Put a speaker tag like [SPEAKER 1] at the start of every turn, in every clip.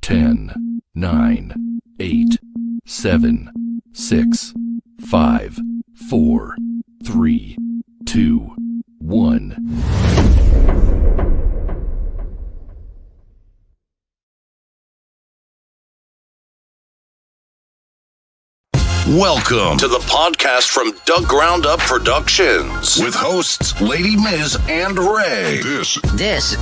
[SPEAKER 1] 10, 9, 8, 7, 6, 5, 4, 3, 2, 1. Welcome to the podcast from The Ground Up Productions with hosts Lady Miz and Ray. This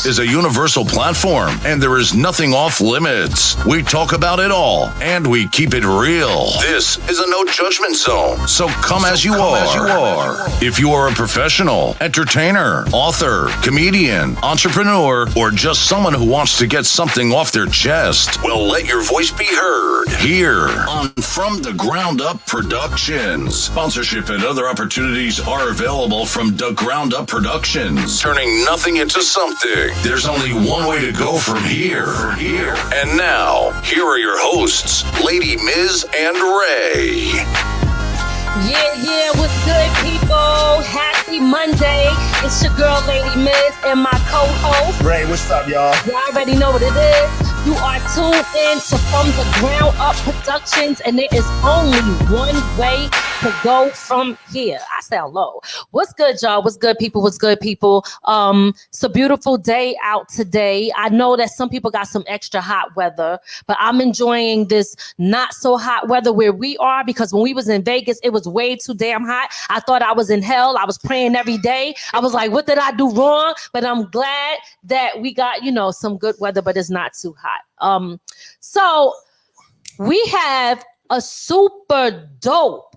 [SPEAKER 1] is a universal platform, and there is nothing off limits. We talk about it all, and we keep it real. This is a no judgment zone, so come as you are. If you are a professional, entertainer, author, comedian, entrepreneur, or just someone who wants to get something off their chest, well, let your voice be heard here on From the Ground Up Productions. Sponsorship and other opportunities are available from The Ground Up Productions. Turning nothing into something. There's only one way to go from here. And now, here are your hosts, Lady Miz and Ray.
[SPEAKER 2] Yeah, what's good, people? Happy Monday. It's your girl, Lady Miz, and my co-host,
[SPEAKER 3] Ray. What's up, y'all?
[SPEAKER 2] You already know what it is. You are tuned in to From the Ground Up Productions, and there is only one way to go from here. I sound low. What's good, y'all? What's good, people? It's a beautiful day out today. I know that some people got some extra hot weather, but I'm enjoying this not so hot weather where we are, because when we was in Vegas, it was way too damn hot. I thought I was in hell. I was praying every day. I was like, what did I do wrong? But I'm glad that we got, some good weather, but it's not too hot. So we have a super dope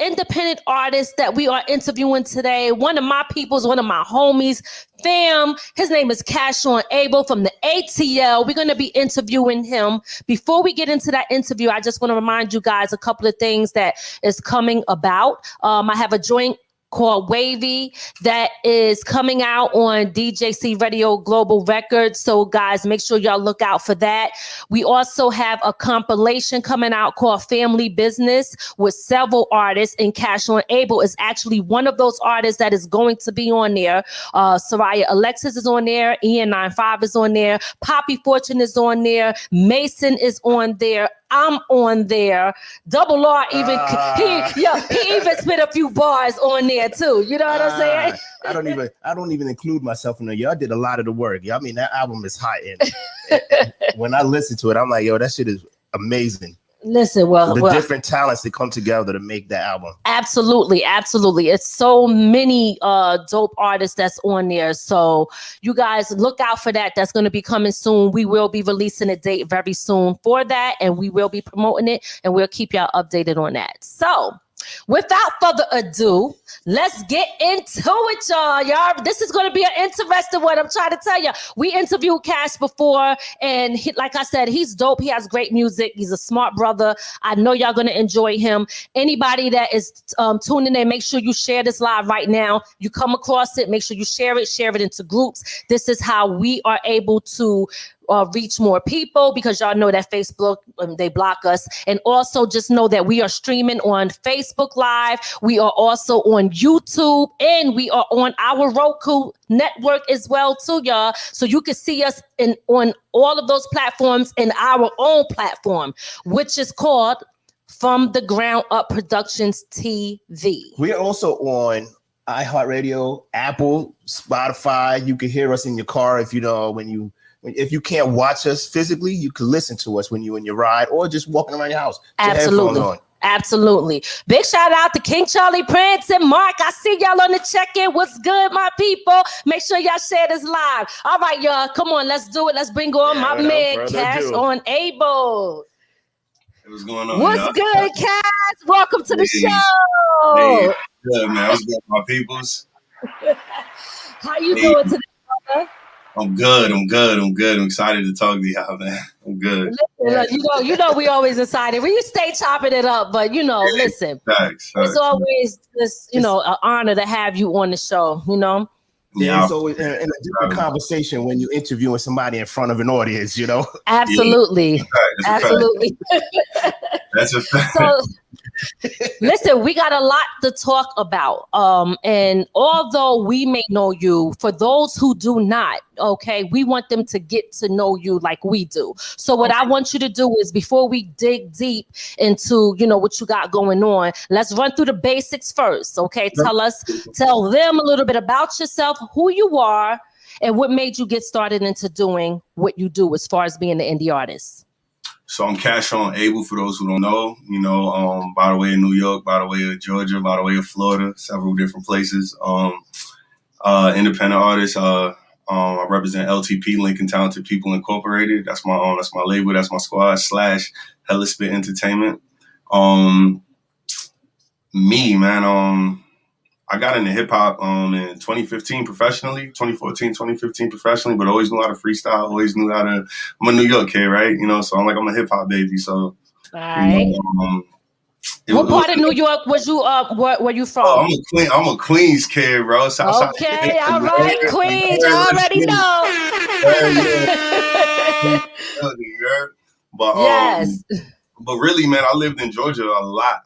[SPEAKER 2] independent artist that we are interviewing today. One of my peoples, one of my homies, fam. His name is CashOnAble from the ATL. We're going to be interviewing him. Before we get into that interview, I just want to remind you guys a couple of things that is coming about. I have a joint called Wavy that is coming out on DJC Radio Global Records. So guys, make sure y'all look out for that. We also have a compilation coming out called Family Business with several artists, and CashOnAble is actually one of those artists that is going to be on there. Soraya Alexis is on there. Ian95 is on there. Poppy Fortune is on there. Mason is on there. I'm on there. Double R even he even spit a few bars on there too. You know what I'm saying?
[SPEAKER 3] I don't even include myself in there. Y'all did a lot of the work. I mean, that album is hot. And when I listen to it, I'm like, yo, that shit is amazing.
[SPEAKER 2] Listen,
[SPEAKER 3] the different talents that come together to make the album.
[SPEAKER 2] Absolutely. It's so many dope artists that's on there. So you guys look out for that. That's going to be coming soon. We will be releasing a date very soon for that, and we will be promoting it, and we'll keep y'all updated on that. So without further ado, let's get into it, y'all. This is going to be an interesting one. I'm trying to tell you. We interviewed Cash before, and like I said, he's dope. He has great music. He's a smart brother. I know y'all going to enjoy him. Anybody that is tuning in, make sure you share this live right now. You come across it, make sure you share it into groups. This is how we are able to reach more people, because y'all know that Facebook, they block us. And also just know that we are streaming on Facebook Live. We are also on YouTube, and we are on our Roku network as well too, y'all. So you can see us on all of those platforms in our own platform, which is called From the Ground Up Productions TV.
[SPEAKER 3] We are also on iHeartRadio, Apple, Spotify. You can hear us in your car if you can't watch us physically, you can listen to us when you're in your ride or just walking around your house.
[SPEAKER 2] Absolutely. Big shout out to King Charlie Prince and Mark. I see y'all on the check-in. What's good, my people? Make sure y'all share this live. All right, y'all. Come on, let's do it. Let's bring on my man, CashOnAble.
[SPEAKER 4] What's going on?
[SPEAKER 2] What's good, Cash? Welcome to the show.
[SPEAKER 4] Hey, good, man. What's good, my peoples?
[SPEAKER 2] How you doing today, brother?
[SPEAKER 4] I'm good. I'm excited to talk to y'all, man. I'm good.
[SPEAKER 2] Listen, you know, we always excited. We stay chopping it up, but listen,
[SPEAKER 4] facts.
[SPEAKER 2] It's always just, an honor to have you on the show,
[SPEAKER 3] Yeah, it's always in a different conversation when you're interviewing somebody in front of an audience,
[SPEAKER 2] Absolutely.
[SPEAKER 4] Yeah. Absolutely.
[SPEAKER 2] Absolutely.
[SPEAKER 4] That's a fact.
[SPEAKER 2] Listen, we got a lot to talk about. And although we may know you, for those who do not, okay, we want them to get to know you like we do. So what I want you to do is, before we dig deep into, what you got going on, let's run through the basics first. Okay. Tell them a little bit about yourself, who you are, and what made you get started into doing what you do as far as being an indie artist.
[SPEAKER 4] So I'm CashOnAble, for those who don't know, by the way of New York, by the way of Georgia, by the way of Florida, several different places. Independent artist. I represent LTP, Lincoln Talented People Incorporated. That's my label. That's my squad / Hella Spit Entertainment. Me, man. I got into hip hop in 2015 professionally, 2015 professionally, but always knew how to freestyle. Always knew how to. I'm a New York kid, right? So I'm a hip hop baby. So,
[SPEAKER 2] all right. What part of New York was you? Where you from?
[SPEAKER 4] Oh, I'm a Queens kid, bro. Southside.
[SPEAKER 2] Okay, all right, Queens. You already know.
[SPEAKER 4] But
[SPEAKER 2] yes.
[SPEAKER 4] But really, man, I lived in Georgia a lot,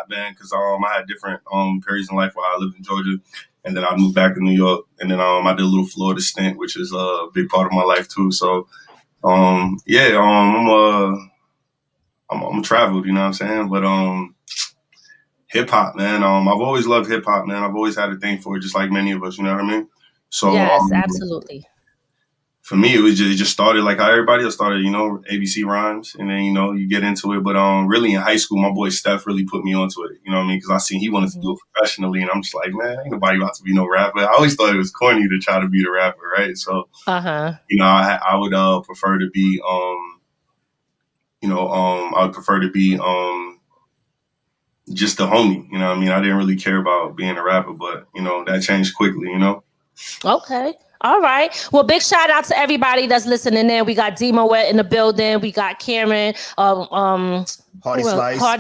[SPEAKER 4] man, because I had different periods in life where I lived in Georgia, and then I moved back to New York, and then I did a little Florida stint, which is a big part of my life too. So, I'm traveled, you know what I'm saying? But hip hop, man, I've always loved hip hop, man. I've always had a thing for it, just like many of us, you know what I mean? So
[SPEAKER 2] yes, absolutely.
[SPEAKER 4] For me, it just started like how everybody else started, ABC rhymes, and then, you get into it. But really in high school, my boy Steph really put me onto it, you know what I mean? Because I seen he wanted to do it professionally, and I'm just like, man, ain't nobody about to be no rapper. I always thought it was corny to try to be the rapper, right? So, I would prefer to be, I would prefer to be just the homie, you know what I mean? I didn't really care about being a rapper, but, that changed quickly,
[SPEAKER 2] Okay. All right. Well, big shout out to everybody that's listening in. We got Demo in the building. We got Cameron. Hardy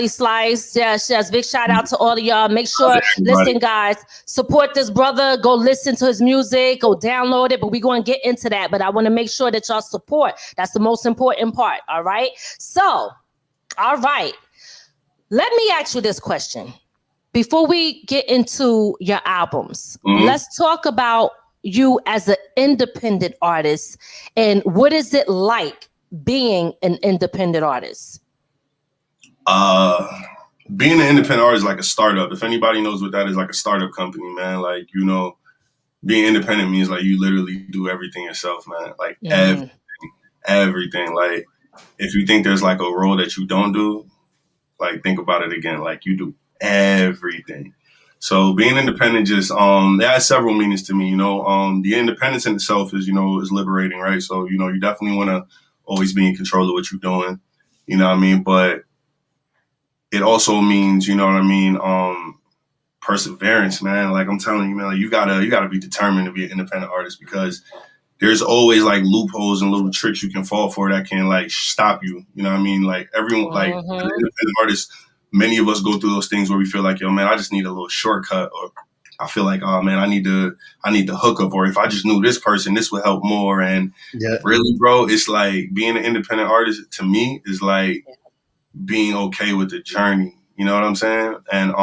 [SPEAKER 2] Slice. Yes. Big shout out to all of y'all. Make sure, listen, guys, support this brother. Go listen to his music. Go download it. But we're going to get into that. But I want to make sure that y'all support. That's the most important part. All right. So, all right. Let me ask you this question. Before we get into your albums, let's talk about you as an independent artist, and what is it like being an independent artist?
[SPEAKER 4] Being an independent artist is like a startup. If anybody knows what that is, like a startup company, man. Like, being independent means like you literally do everything yourself, man. Like everything. Like, if you think there's like a role that you don't do, like think about it again. Like, you do everything. So being independent just it has several meanings to me, the independence in itself is, is liberating, right? So, you definitely want to always be in control of what you're doing, you know what I mean? But it also means, you know what I mean, perseverance, man. Like I'm telling you, man, like you gotta be determined to be an independent artist, because there's always like loopholes and little tricks you can fall for that can like stop you. You know what I mean? Like everyone, like an independent artist, many of us go through those things where we feel like, yo, man, I just need a little shortcut, or I feel like, oh man, I need to hook up, or if I just knew this person, this would help more. And really, bro, it's like being an independent artist to me is like being okay with the journey. You know what I'm saying? And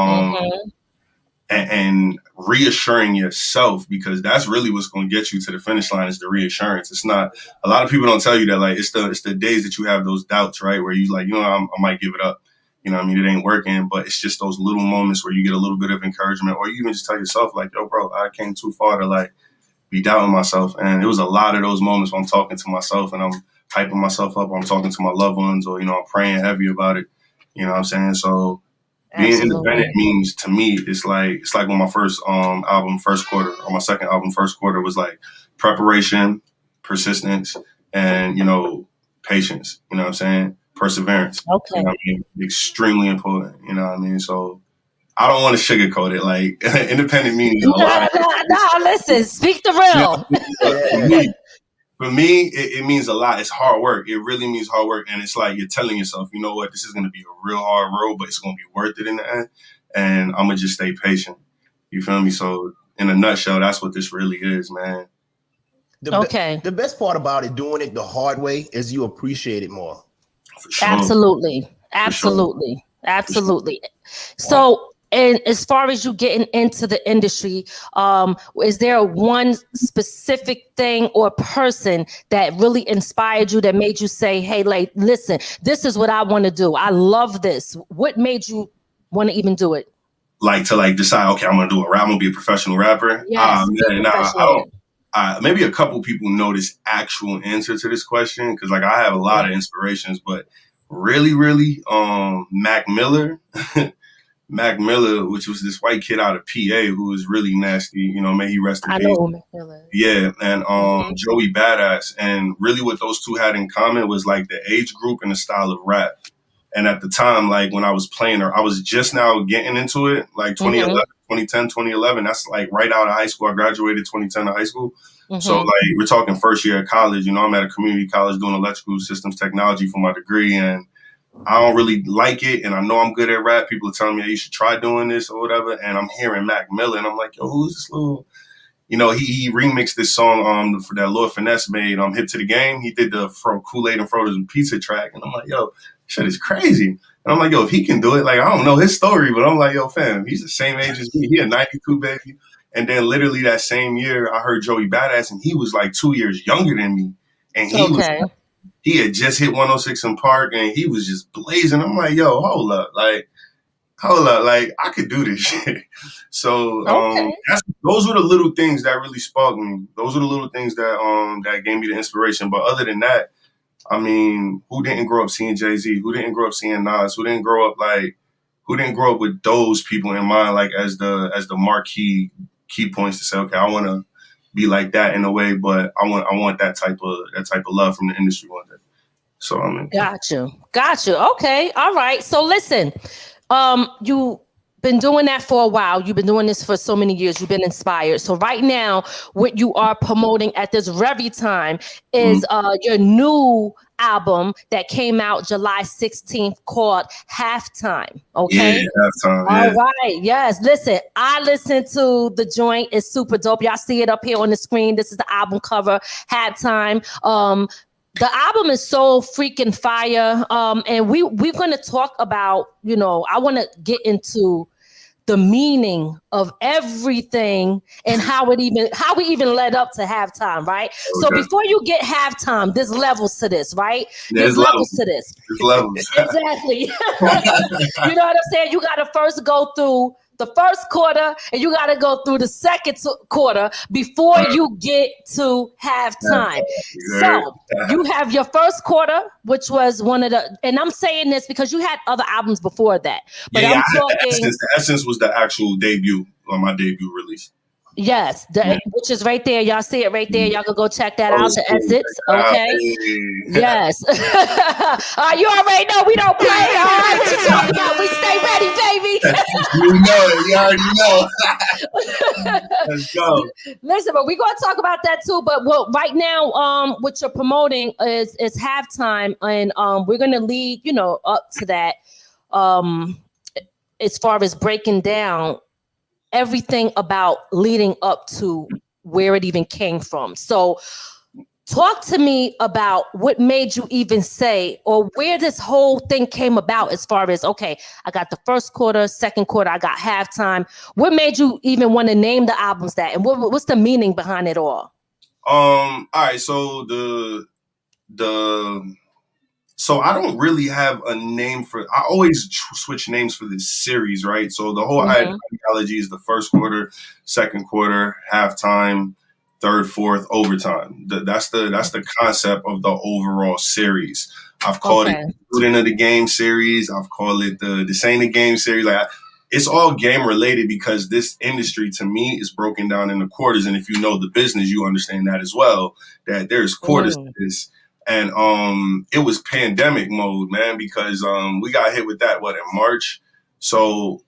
[SPEAKER 4] and reassuring yourself, because that's really what's going to get you to the finish line, is the reassurance. It's not, a lot of people don't tell you that, like, it's the days that you have those doubts, right? Where you like, I might give it up. You know what I mean? It ain't working, but it's just those little moments where you get a little bit of encouragement, or you even just tell yourself like, yo, bro, I came too far to like be doubting myself. And it was a lot of those moments when I'm talking to myself and I'm hyping myself up, or I'm talking to my loved ones, or, I'm praying heavy about it. You know what I'm saying? So being independent means, to me, it's like when my first album, First Quarter, or my second album, First Quarter, was like preparation, persistence, and, patience. You know what I'm saying? Perseverance.
[SPEAKER 2] Okay.
[SPEAKER 4] You know what I mean? Extremely important. You know what I mean? So I don't want to sugarcoat it. Like, independent means a lot.
[SPEAKER 2] No, listen, speak the real.
[SPEAKER 4] For me, it means a lot. It's hard work. It really means hard work. And it's like you're telling yourself, you know what, this is going to be a real hard road, but it's going to be worth it in the end. And I'm going to just stay patient. You feel me? So in a nutshell, that's what this really is, man.
[SPEAKER 3] The best part about it, doing it the hard way, is you appreciate it more.
[SPEAKER 4] For sure.
[SPEAKER 2] Absolutely. Absolutely. So, and as far as you getting into the industry, is there one specific thing or person that really inspired you, that made you say, hey, like, listen, this is what I want to do. I love this. What made you want to even do it?
[SPEAKER 4] Like to decide, okay, I'm going to do a rap. I'm going to be a professional rapper.
[SPEAKER 2] Yes,
[SPEAKER 4] maybe a couple people know this actual answer to this question, because like I have a lot of inspirations, but really, Mac Miller. Mac Miller, which was this white kid out of PA who was really nasty, you know, may he rest in peace. I know Mac Miller. Yeah, and Joey Badass. And really what those two had in common was like the age group and the style of rap. And at the time, like when I was playing, or I was just now getting into it, like 2010, 2011, that's like right out of high school. I graduated 2010 of high school. So like we're talking first year at college, you know, I'm at a community college doing electrical systems technology for my degree, and I don't really like it, and I know I'm good at rap. People are telling me, hey, you should try doing this or whatever. And I'm hearing Mac Miller, and I'm like, yo, who's this little? You know, he remixed this song for that Lord Finesse made Hip to the Game. He did the Kool-Aid and Frozen Pizza track, and I'm like, yo, shit is crazy. And I'm like, yo, if he can do it, like I don't know his story, but I'm like, yo, fam, he's the same age as me. He a 92 baby. And then literally that same year, I heard Joey Badass, and he was like 2 years younger than me, and he had just hit 106 in Park, and he was just blazing. I'm like, yo, hold up. Like, I could do this shit. So those were the little things that really sparked me. Those were the little things that that gave me the inspiration. But other than that, I mean, who didn't grow up seeing Jay-Z? Who didn't grow up seeing Nas? Who didn't grow up with those people in mind, like as the marquee key points to say, okay, I want to be like that in a way, but I want that type of love from the industry one day. So I mean, got you.
[SPEAKER 2] Okay, all right. So listen, you've been doing that for a while. You've been doing this for so many years. You've been inspired. So right now, what you are promoting at this very time is your new album that came out July 16th called Halftime. Okay.
[SPEAKER 4] Yeah, Halftime.
[SPEAKER 2] All right. Yes. Listen, I listened to the joint. It's super dope. Y'all see it up here on the screen. This is the album cover, Halftime. The album is so freaking fire. And we're going to talk about, you know, I want to get into the meaning of everything and how we even led up to Halftime, right? Okay. So before you get Halftime, there's levels to this, right? There's levels to this.
[SPEAKER 4] There's levels.
[SPEAKER 2] Exactly. You know what I'm saying? You got to first go through the first quarter and you got to go through the second quarter before you get to Halftime. So you have your first quarter, which was one of the, and I'm saying this because you had other albums before that, but I'm talking.
[SPEAKER 4] The Essence was the actual debut, on my debut release.
[SPEAKER 2] Yes, which is right there. Y'all see it right there. Y'all can go check that out. The Exits. Okay. Yes. You already know we don't play. All right. What you talking about? We stay ready, baby.
[SPEAKER 4] You know it. You already know. Let's go.
[SPEAKER 2] Listen, but we're gonna talk about that too. But right now, what you're promoting is Halftime, and we're gonna lead, you know, up to that. As far as breaking down everything about leading up to where it even came from. So talk to me about what made you even say, or where this whole thing came about as far as, okay, I got the first quarter, second quarter, I got Halftime. What made you even want to name the albums that? And what's the meaning behind it all?
[SPEAKER 4] All right. So So I don't really have a name for. I always switch names for this series, right? So the whole ideology is the first quarter, second quarter, Halftime, third, fourth, overtime. That's the concept of the overall series. I've called it the Student of the Game series. I've called it the This Ain't a Game series. Like it's all game related because this industry to me is broken down into quarters. And if you know the business, you understand that as well. That there's quarters to this. And it was pandemic mode, man, because we got hit with that, in March? So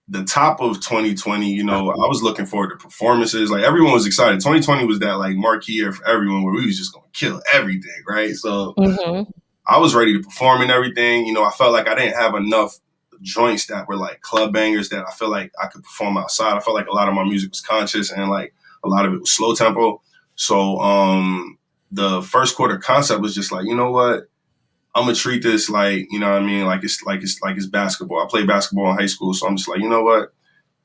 [SPEAKER 4] the top of 2020, you know, I was looking forward to performances. Like everyone was excited. 2020 was that like marquee year for everyone where we was just going to kill everything, right? So I was ready to perform and everything. You know, I felt like I didn't have enough joints that were like club bangers that I feel like I could perform outside. I felt like a lot of my music was conscious and like a lot of it was slow tempo. So, the first quarter concept was just like, you know what? I'm gonna treat this like, you know what I mean, like it's basketball. I played basketball in high school, so I'm just like, you know what?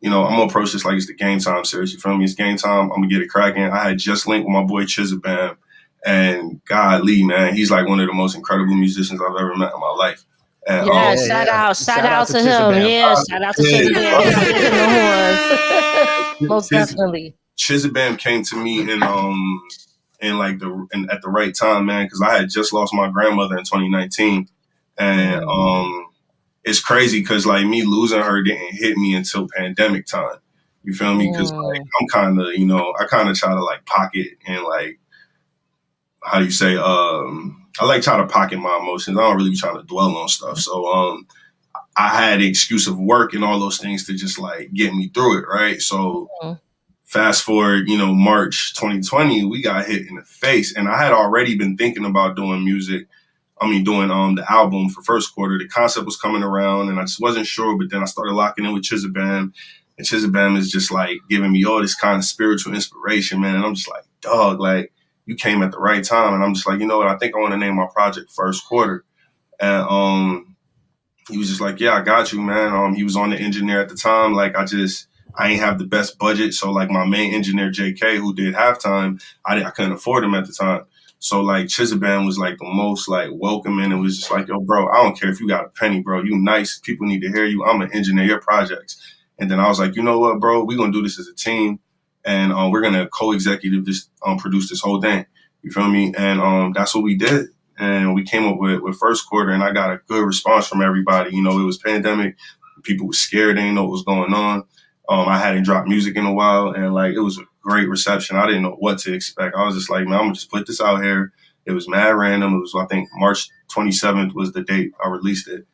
[SPEAKER 4] You know, I'm gonna approach this like it's the Game Time series. You feel me? It's game time. I'm gonna get it cracking. I had just linked with my boy Chizabam, and God Lee, man, he's like one of the most incredible musicians I've ever met in my life. And,
[SPEAKER 2] shout out to him. Yeah, shout out to Chizabam. Most definitely.
[SPEAKER 4] Chizabam came to me at the right time, man, because I had just lost my grandmother in 2019, and it's crazy because like me losing her didn't hit me until pandemic time. You feel me? Because like I'm kind of, you know, I kind of try to like pocket and like, how do you say? I like try to pocket my emotions. I don't really be trying to dwell on stuff. So I had the excuse of work and all those things to just like get me through it, right? So fast forward, you know, March 2020, we got hit in the face, and I had already been thinking about doing music. Doing the album for first quarter. The concept was coming around, and I just wasn't sure. But then I started locking in with Chizabam, and Chizabam is just like giving me all this kind of spiritual inspiration, man. And I'm just like, dog, like you came at the right time. And I'm just like, you know what? I think I want to name my project First Quarter. And he was just like, yeah, I got you, man. He was on the engineer at the time. Like I ain't have the best budget, so like my main engineer JK, who did halftime, I couldn't afford him at the time. So like Chizabam was like the most like welcoming. It was just like, yo, bro, I don't care if you got a penny, bro. You nice. People need to hear you. I'm gonna engineer your projects. And then I was like, you know what, bro? We're gonna do this as a team, and we're gonna co-executive this, produce this whole thing. You feel me? And that's what we did. And we came up with First Quarter, and I got a good response from everybody. You know, it was pandemic. People were scared. They didn't know what was going on. I hadn't dropped music in a while, and like it was a great reception. I didn't know what to expect. I was just like, man, I'm gonna just put this out here. It was mad random. It was, I think, March 27th was the date I released it.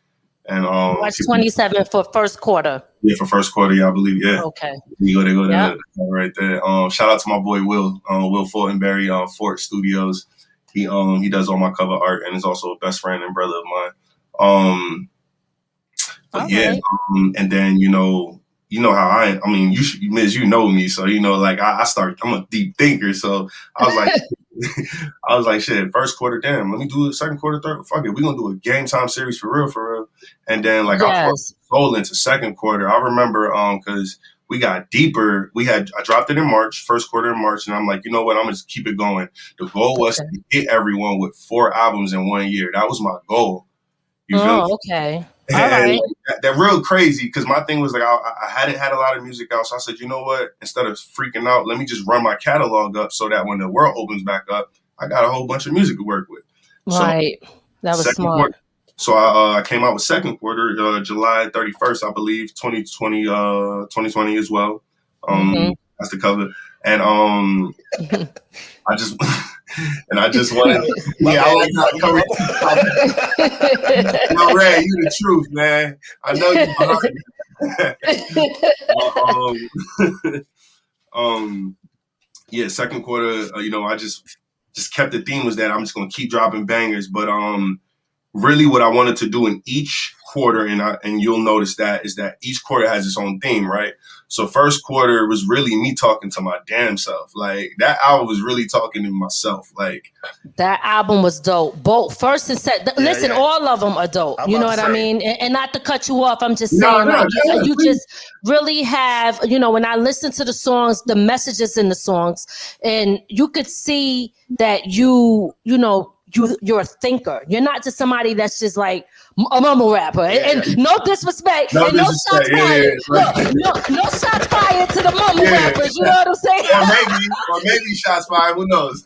[SPEAKER 4] And
[SPEAKER 2] March 27th for First Quarter.
[SPEAKER 4] Yeah, for First Quarter, yeah, I believe, yeah.
[SPEAKER 2] Okay.
[SPEAKER 4] They go right there. Shout out to my boy Will Fortenberry, Fort Studios. He does all my cover art and is also a best friend and brother of mine. And then you know how I mean, Miz, you know me, so you know, like I'm a deep thinker, so I was like, shit, First Quarter, damn, let me do the second quarter, third, fuck it, we gonna do a Game Time series for real, and then like I sold into second quarter. I remember because we got deeper. I dropped it in March, First Quarter in March, and I'm like, you know what, I'm gonna just keep it going. The goal was to hit everyone with 4 albums in 1 year. That was my goal. You feel me?
[SPEAKER 2] Okay.
[SPEAKER 4] All right. That real crazy, because my thing was like I hadn't had a lot of music out, so I said, you know what? Instead of freaking out, let me just run my catalog up so that when the world opens back up, I got a whole bunch of music to work with.
[SPEAKER 2] Right. So, that was smart.
[SPEAKER 4] Quarter. So I came out with Second Quarter, July 31st, I believe, 2020 as well. That's the cover, and I just wanted to, I like how cover. Yo, Ray, you the truth, man. I know you. Second quarter. I just kept the theme was that I'm just gonna keep dropping bangers, but really what I wanted to do in each quarter, and you'll notice that, is that each quarter has its own theme, right? So First Quarter was really me talking to my damn self. Like that album was really talking to myself. Like
[SPEAKER 2] that album was dope. Both first and second. Listen, all of them are dope. You know what I mean? And not to cut you off, I'm just saying, you just really have, when I listen to the songs, the messages in the songs, and you could see that you're a thinker. You're not just somebody that's just like a mumble rapper. And no disrespect. No shots fired. No shots fired to the mumble rappers. You know what I'm saying?
[SPEAKER 4] Or maybe shots fired. Who knows?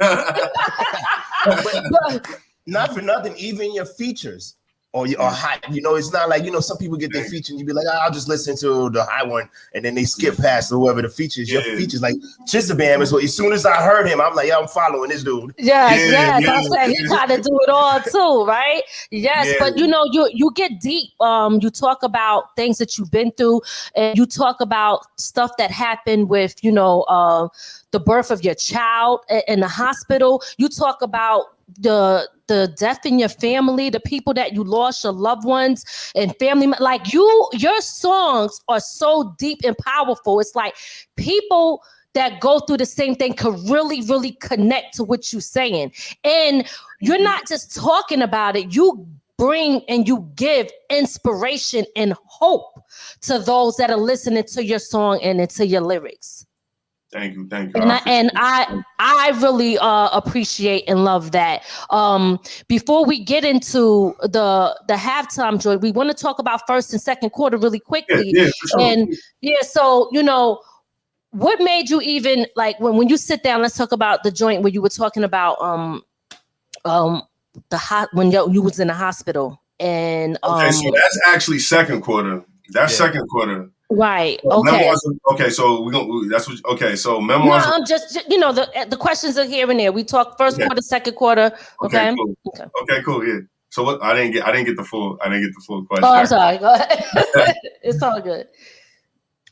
[SPEAKER 3] but not for nothing. Even your features or high. It's not like some people get their feature and you be like, I'll just listen to the high one, and then they skip past whoever the features. Your features, like Chizabam, is what. As soon as I heard him, I'm like, yeah, I'm following this dude.
[SPEAKER 2] Yes. I said he tried to do it all too, right? Yes, but you get deep. You talk about things that you've been through, and you talk about stuff that happened with the birth of your child in the hospital. You talk about the death in your family, the people that you lost, your loved ones and family. Like your songs are so deep and powerful. It's like people that go through the same thing could really, really connect to what you're saying. And you're not just talking about it. You bring and you give inspiration and hope to those that are listening to your song and into your lyrics.
[SPEAKER 4] Thank you.
[SPEAKER 2] And I really appreciate and love that. Before we get into the halftime joint, we want to talk about first and second quarter really quickly.
[SPEAKER 4] Yeah, for sure.
[SPEAKER 2] And so what made you even like when you sit down? Let's talk about the joint where you were talking about when you was in the hospital and
[SPEAKER 4] okay, so that's actually second quarter. That's second quarter.
[SPEAKER 2] Right. Okay.
[SPEAKER 4] Memoirs, okay. So we're gonna. That's what. Okay. So memoirs.
[SPEAKER 2] No, I'm just the questions are here and there. We talk first quarter, second quarter. Okay.
[SPEAKER 4] Cool. Okay. Cool. Yeah. So what? I didn't get the full question.
[SPEAKER 2] Oh, I'm sorry. Go ahead. It's all good.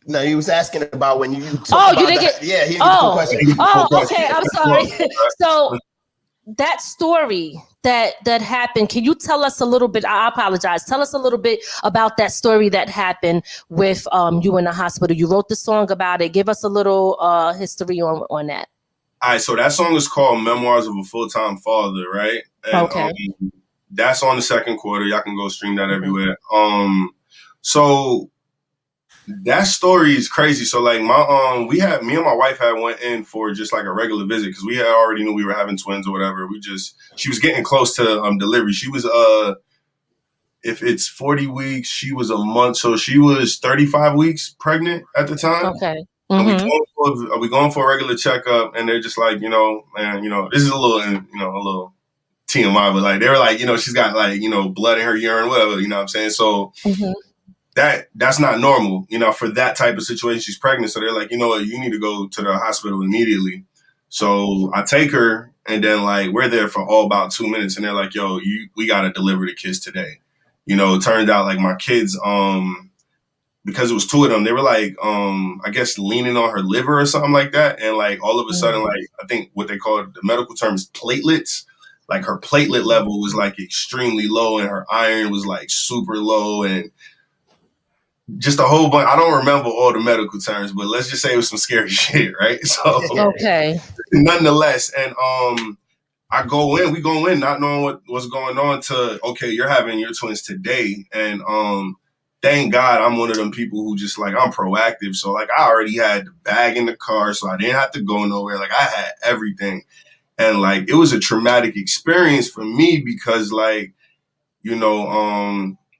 [SPEAKER 3] No, he was asking about when you.
[SPEAKER 2] You didn't get.
[SPEAKER 3] Yeah, he didn't get the full question.
[SPEAKER 2] Okay. I'm sorry. So that story that happened, can you tell us a little bit? I apologize. Tell us a little bit about that story that happened with you in the hospital. You wrote the song about it. Give us a little history on that.
[SPEAKER 4] All right, so that song is called Memoirs of a Full-Time Father, right? And,
[SPEAKER 2] okay.
[SPEAKER 4] That's on the second quarter. Y'all can go stream that everywhere. So that story is crazy. So like me and my wife had went in for just like a regular visit because we had already knew we were having twins or whatever. She was getting close to delivery. She was if it's 40 weeks, she was a month, so she was 35 weeks pregnant at the time.
[SPEAKER 2] Okay.
[SPEAKER 4] Mm-hmm. And we going for a regular checkup, and they're just like, man, this is a little TMI, but like they were like, she's got like, blood in her urine, whatever, you know what I'm saying? So that's not normal, for that type of situation. She's pregnant. So they're like, you know what, you need to go to the hospital immediately. So I take her, and then like we're there for all about 2 minutes, and they're like, yo, we got to deliver the kids today. It turned out like my kids, because it was two of them, they were like, I guess leaning on her liver or something like that. And like all of a sudden, like I think what they call the medical term is platelets. Like her platelet level was like extremely low, and her iron was like super low, and just a whole bunch. I don't remember all the medical terms, but let's just say it was some scary shit, right? So
[SPEAKER 2] okay.
[SPEAKER 4] Nonetheless, and we go in not knowing what's going on to, okay, you're having your twins today. And thank God I'm one of them people who just like, I'm proactive. So like I already had the bag in the car, so I didn't have to go nowhere. Like I had everything. And like, it was a traumatic experience for me because like,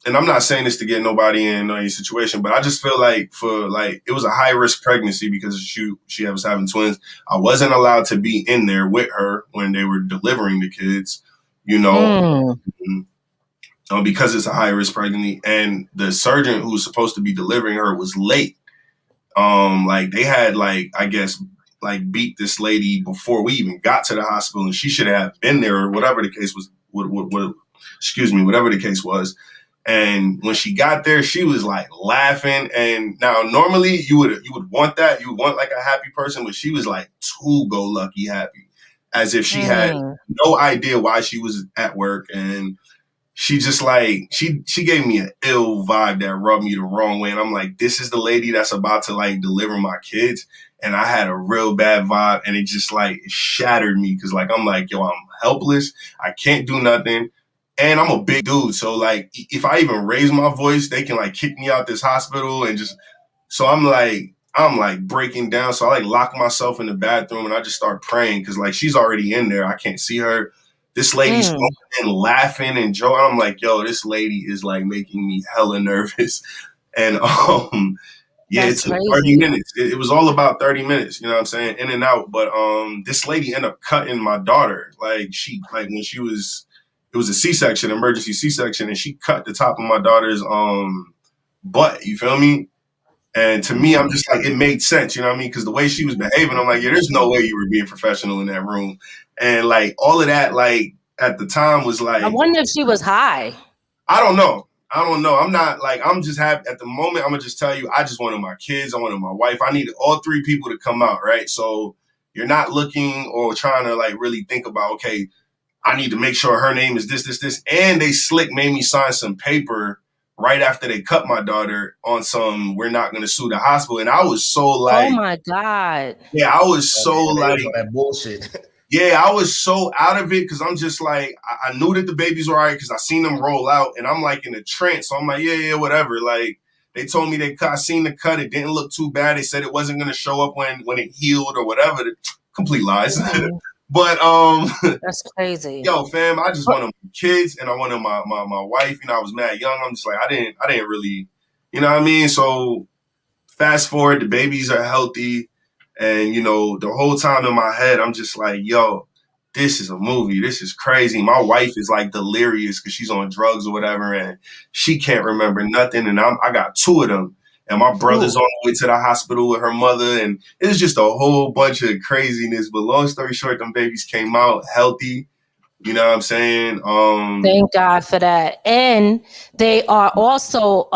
[SPEAKER 4] and I'm not saying this to get nobody in any situation, but I just feel like it was a high risk pregnancy because she was having twins. I wasn't allowed to be in there with her when they were delivering the kids, because it's a high risk pregnancy. And the surgeon who was supposed to be delivering her was late. Like they had I guess beat this lady before we even got to the hospital, and she should have been there or whatever the case was. Whatever the case was. And when she got there, she was like laughing. And now normally you would want that. You would want like a happy person, but she was like too go lucky happy, as if she had no idea why she was at work. And she just like, she gave me an ill vibe that rubbed me the wrong way. And I'm like, this is the lady that's about to like deliver my kids. And I had a real bad vibe, and it just like shattered me. Cause like, I'm like, yo, I'm helpless. I can't do nothing. And I'm a big dude. So like, if I even raise my voice, they can like kick me out this hospital and just, so I'm like breaking down. So I like lock myself in the bathroom and I just start praying. Cause like, she's already in there. I can't see her. This lady's going and laughing and joking. I'm like, yo, this lady is like making me hella nervous. And, it took 30 minutes. It was all about 30 minutes, you know what I'm saying? In and out. But, this lady ended up cutting my daughter. Like when it was a C-section, emergency C-section, and she cut the top of my daughter's butt. You feel me? And to me, I'm just like, it made sense. You know what I mean? Because the way she was behaving, I'm like, yeah, there's no way you were being professional in that room. And like all of that, like at the time was like,
[SPEAKER 2] I wonder if she was high.
[SPEAKER 4] I don't know. I'm not like, I'm just happy at the moment. I'm gonna just tell you, I just wanted my kids. I wanted my wife. I needed all three people to come out. Right. So you're not looking or trying to like really think about, okay, I need to make sure her name is this. And they made me sign some paper right after they cut my daughter on some, we're not going to sue the hospital. And I was so like,
[SPEAKER 2] oh my God.
[SPEAKER 4] Yeah, I was so like,
[SPEAKER 3] that bullshit.
[SPEAKER 4] Yeah, I was so out of it because I'm just like, I knew that the babies were all right because I seen them roll out and I'm like in a trance. So I'm like, yeah, whatever. Like they told me I seen the cut. It didn't look too bad. They said it wasn't going to show up when it healed or whatever. Complete lies.
[SPEAKER 2] Mm-hmm.
[SPEAKER 4] But
[SPEAKER 2] that's crazy.
[SPEAKER 4] Yo, fam, I just wanted my kids and I wanted my wife. You know, I was mad young. I'm just like, I didn't really, you know what I mean? So fast forward, the babies are healthy. And, you know, the whole time in my head, I'm just like, yo, this is a movie. This is crazy. My wife is like delirious because she's on drugs or whatever. And she can't remember nothing. And I got two of them. And my brother's on the way to the hospital with her mother. And it was just a whole bunch of craziness. But long story short, them babies came out healthy. You know what I'm saying?
[SPEAKER 2] Thank God for that. And they are also,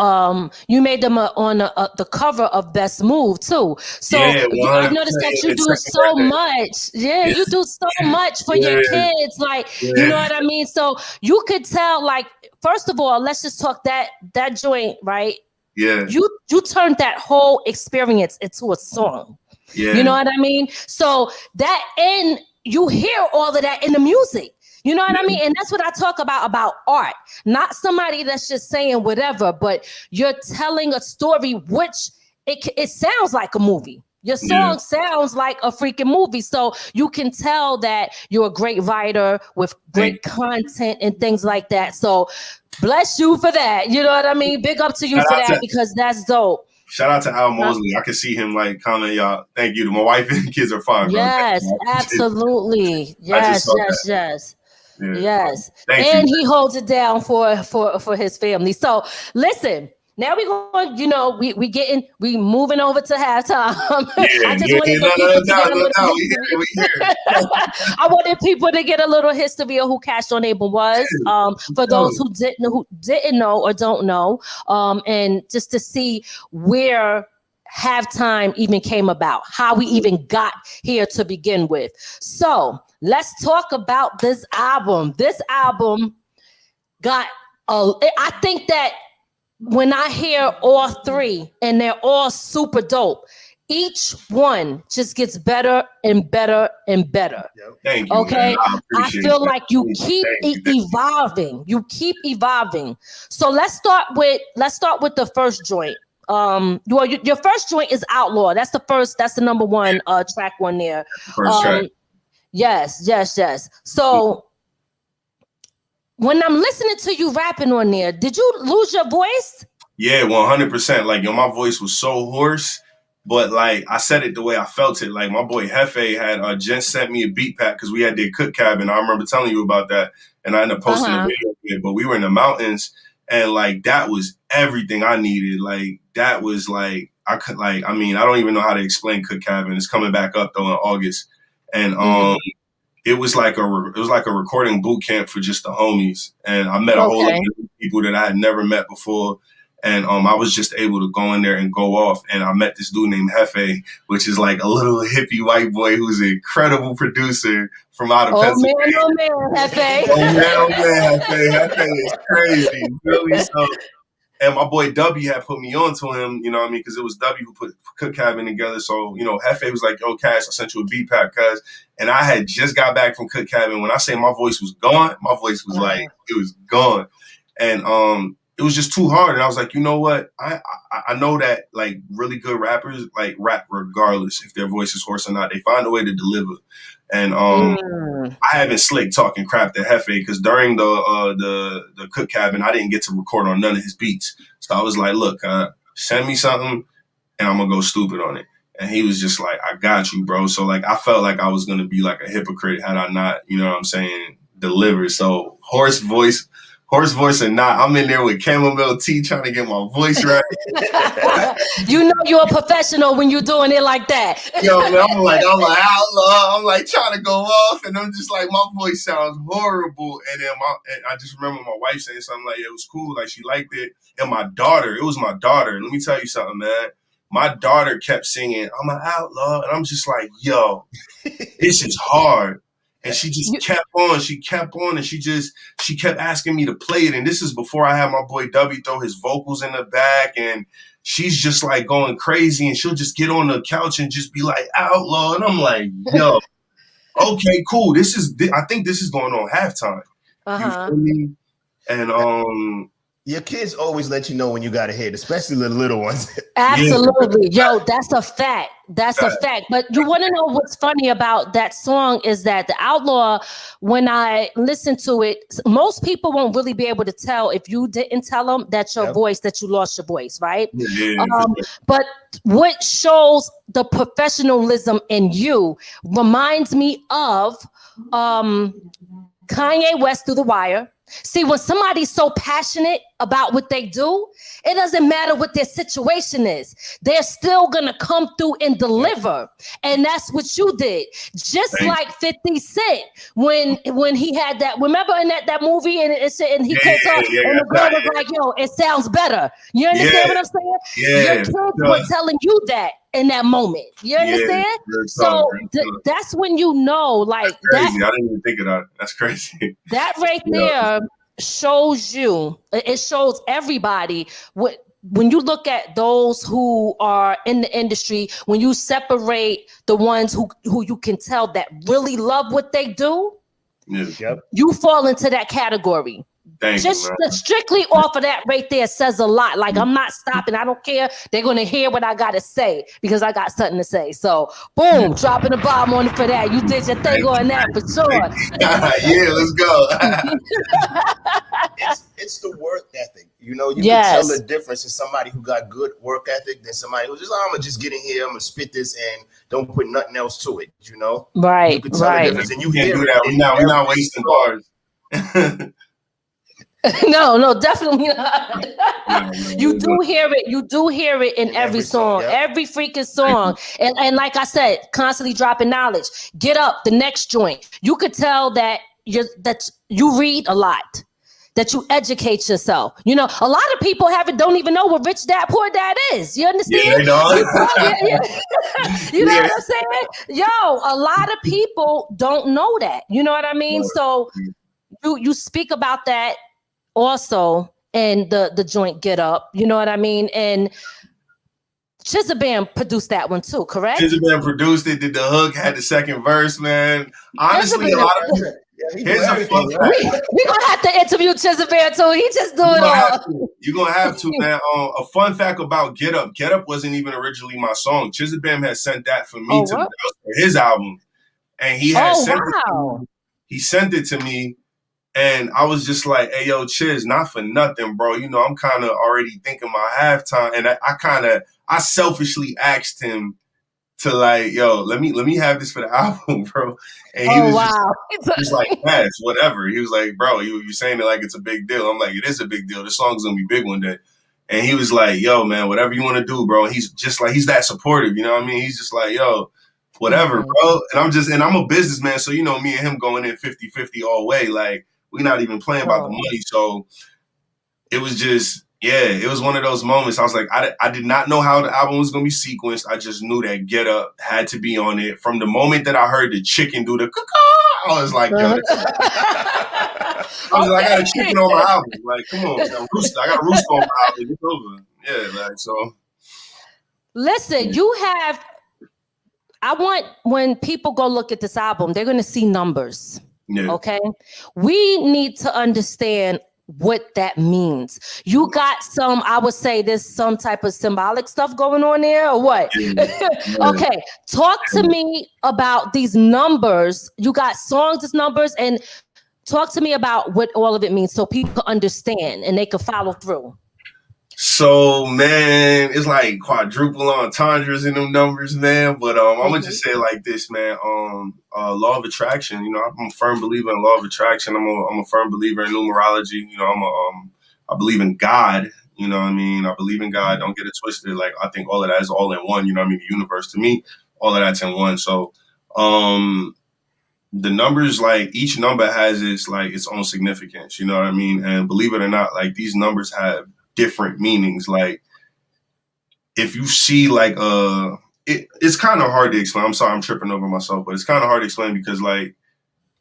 [SPEAKER 2] you made them on the cover of Best Move too. So
[SPEAKER 4] yeah,
[SPEAKER 2] I noticed that you do so much. Yeah, you do so much for your kids. Like, you know what I mean? So you could tell, like, first of all, let's just talk that joint, right?
[SPEAKER 4] Yeah.
[SPEAKER 2] You turned that whole experience into a song. Yeah. You know what I mean? So that, and you hear all of that in the music. You know what I mean? And that's what I talk about art. Not somebody that's just saying whatever, but you're telling a story, which it sounds like a movie. Your song sounds like a freaking movie. So you can tell that you're a great writer with great content and things like that. So bless you for that. You know what I mean? Big up to you for that because that's dope.
[SPEAKER 4] Shout out to Al Mosley. I can see him like comment, y'all. Thank you. My wife and kids are fine.
[SPEAKER 2] Yes, absolutely. Yes.
[SPEAKER 4] Yeah.
[SPEAKER 2] Yes. And he holds it down for his family. So listen, now we going, you know, we moving over to halftime. I just wanted I wanted people to get a little history of who CashOnAble was. For those who didn't know or don't know, and just to see where halftime even came about, how we even got here to begin with. So let's talk about this album. This album got, I think that when I hear all three and they're all super dope, each one just gets better and better and better.
[SPEAKER 4] Thank you.
[SPEAKER 2] Okay. I feel like you keep evolving. You keep evolving. So let's start with the first joint. Well, your first joint is Outlaw. That's the number one track one there.
[SPEAKER 4] First track.
[SPEAKER 2] Yes. So when I'm listening to you rapping on there, did you lose your voice?
[SPEAKER 4] Yeah, 100%. Like, yo, my voice was so hoarse, but like I said it the way I felt it. Like my boy Hefe had Jen sent me a beat pack because we had the cook cabin. I remember telling you about that, and I ended up posting a video of it. But we were in the mountains, and like that was everything I needed. Like that was like I don't even know how to explain Cook Cabin. It's coming back up though in August, and it was like a recording boot camp for just the homies, and I met a whole lot of people that I had never met before, and I was just able to go in there and go off, and I met this dude named Hefe, which is like a little hippie white boy who's an incredible producer from out of Pennsylvania.
[SPEAKER 2] Oh man, Hefe!
[SPEAKER 4] Hefe is crazy, really. So, and my boy W had put me on to him, you know what I mean? Because it was W who put Cook Cabin together. So, you know, Hefe was like, yo, Cash, I sent you a beat pack, cuz. And I had just got back from Cook Cabin. When I say my voice was gone, my voice was like, it was gone. And it was just too hard. And I was like, you know what? I know that like really good rappers like rap regardless if their voice is hoarse or not. They find a way to deliver. And I haven't slick talking crap to Hefe because during the Cook Cabin, I didn't get to record on none of his beats. So I was like, look, send me something and I'm gonna go stupid on it. And he was just like, I got you, bro. So like I felt like I was gonna be like a hypocrite had I not, you know what I'm saying, delivered. So hoarse voice or not, I'm in there with chamomile tea trying to get my voice right.
[SPEAKER 2] You know you're a professional when you're doing it like that.
[SPEAKER 4] Yo, man, I'm like outlaw. I'm like trying to go off, and I'm just like, my voice sounds horrible. And then I just remember my wife saying something like, it was cool, like she liked it. And it was my daughter. Let me tell you something, man. My daughter kept singing, I'm an outlaw. And I'm just like, yo, this is hard. And she just kept on, and she kept asking me to play it. And this is before I had my boy W throw his vocals in the back, and she's just like going crazy, and she'll just get on the couch and just be like, outlaw. And I'm like, yo, okay, cool. I think this is going on halftime. You feel me? And
[SPEAKER 3] your kids always let you know when you got a hit, especially the little ones.
[SPEAKER 2] Absolutely. Yo, that's a fact. That's a fact. But you want to know what's funny about that song is that The Outlaw, when I listen to it, most people won't really be able to tell if you didn't tell them that your voice, that you lost your voice, right? But what shows the professionalism in you reminds me of Kanye West Through the Wire. See, when somebody's so passionate about what they do, it doesn't matter what their situation is. They're still going to come through and deliver. And that's what you did. Just like 50 Cent, when he had that, remember in that movie and he came up and the girl was like, yo, it sounds better. You understand what I'm saying? Your kids were telling you that in that moment. You understand? So that's when you know, like
[SPEAKER 4] that's crazy. I didn't even think of that. That's crazy.
[SPEAKER 2] That right there shows you, it shows everybody when you look at those who are in the industry, when you separate the ones who you can tell that really love what they do, you fall into that category. Just strictly off of that right there says a lot. Like, I'm not stopping. I don't care. They're going to hear what I got to say because I got something to say. So, boom, dropping a bomb on it for that. You did your thing on that for sure.
[SPEAKER 4] Let's go.
[SPEAKER 3] It's the work ethic. You know, you can tell the difference in somebody who got good work ethic than somebody who's just, I'm going to just get in here, I'm going to spit this and don't put nothing else to it, you know?
[SPEAKER 2] Right,
[SPEAKER 3] you can tell the difference. And you
[SPEAKER 4] can't
[SPEAKER 3] hear
[SPEAKER 4] do that. We're not wasting bars.
[SPEAKER 2] No, definitely not. You do hear it. You do hear it in every song, every freaking song. And like I said, constantly dropping knowledge. Get up, the next joint. You could tell that you read a lot, that you educate yourself. You know, a lot of people don't even know what Rich Dad Poor Dad is. You understand?
[SPEAKER 4] Yeah,
[SPEAKER 2] you know what I'm saying? Yo, a lot of people don't know that. You know what I mean? So you speak about that also, and the joint Get Up, you know what I mean? And Chizabam produced that one too, correct?
[SPEAKER 4] Chizabam produced it, did the hook, had the second verse, man. Honestly, a lot of people. Here's a fun fact.
[SPEAKER 2] We're gonna have to interview Chizabam too. He just do it all.
[SPEAKER 4] You're gonna have to, man. A fun fact about Get Up. Get Up wasn't even originally my song. Chizabam had sent that for me for his album. And he had sent it to me. He sent it to me. And I was just like, hey, yo, Chiz, not for nothing, bro. You know, I'm kind of already thinking my halftime. And I selfishly asked him to like, yo, let me have this for the album, bro. And he was just like, yes, whatever. He was like, bro, you saying it like it's a big deal. I'm like, it is a big deal. This song's going to be big one day. And he was like, yo, man, whatever you want to do, bro. And he's just like, he's that supportive. You know what I mean? He's just like, yo, whatever, bro. And I'm a businessman. So, you know, me and him going in 50-50 all way. Like, we're not even playing about the money. So it was just, it was one of those moments. I was like, I did not know how the album was going to be sequenced. I just knew that Get Up had to be on it. From the moment that I heard the chicken do the caw, I was like, yo, I got a chicken on my album. Like, come on, I got a rooster on my album. It's over. Yeah, like, so.
[SPEAKER 2] Listen, I want, when people go look at this album, they're going to see numbers. Yeah. Okay, we need to understand what that means. You got I would say there's some type of symbolic stuff going on there, or what? Okay, talk to me about these numbers. You got songs as numbers, and talk to me about what all of it means so people understand and they can follow through.
[SPEAKER 4] So, man, it's like quadruple entendres in them numbers, man. But I'm gonna just say it like this, man. Law of attraction. You know, I'm a firm believer in law of attraction. I'm a firm believer in numerology. You know, I believe in God. You know what I mean? I believe in God. Don't get it twisted. Like, I think all of that is all in one. You know what I mean? The universe, to me, all of that's in one. So, the numbers, like, each number has its own significance. You know what I mean? And believe it or not, like, these numbers have different meanings. Like, if you see like it's kind of hard to explain. I'm sorry, I'm tripping over myself, but it's kind of hard to explain because like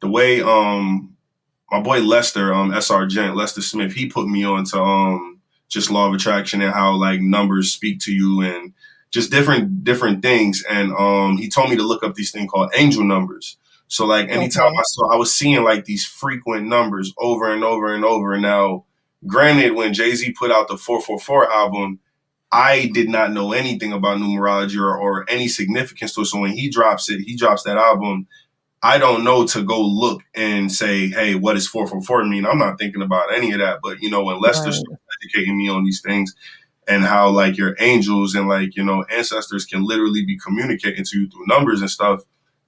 [SPEAKER 4] the way my boy Lester, Lester Smith, he put me on to just law of attraction and how like numbers speak to you and just different things. And he told me to look up these things called angel numbers. So like anytime I was seeing like these frequent numbers over and over and over. Now, granted, when Jay-Z put out the 444 album, I did not know anything about numerology or any significance to it. So when he drops that album, I don't know to go look and say, hey, what does 444 mean? I'm not thinking about any of that. But, when Lester started educating me on these things and how like your angels and like, ancestors can literally be communicating to you through numbers and stuff,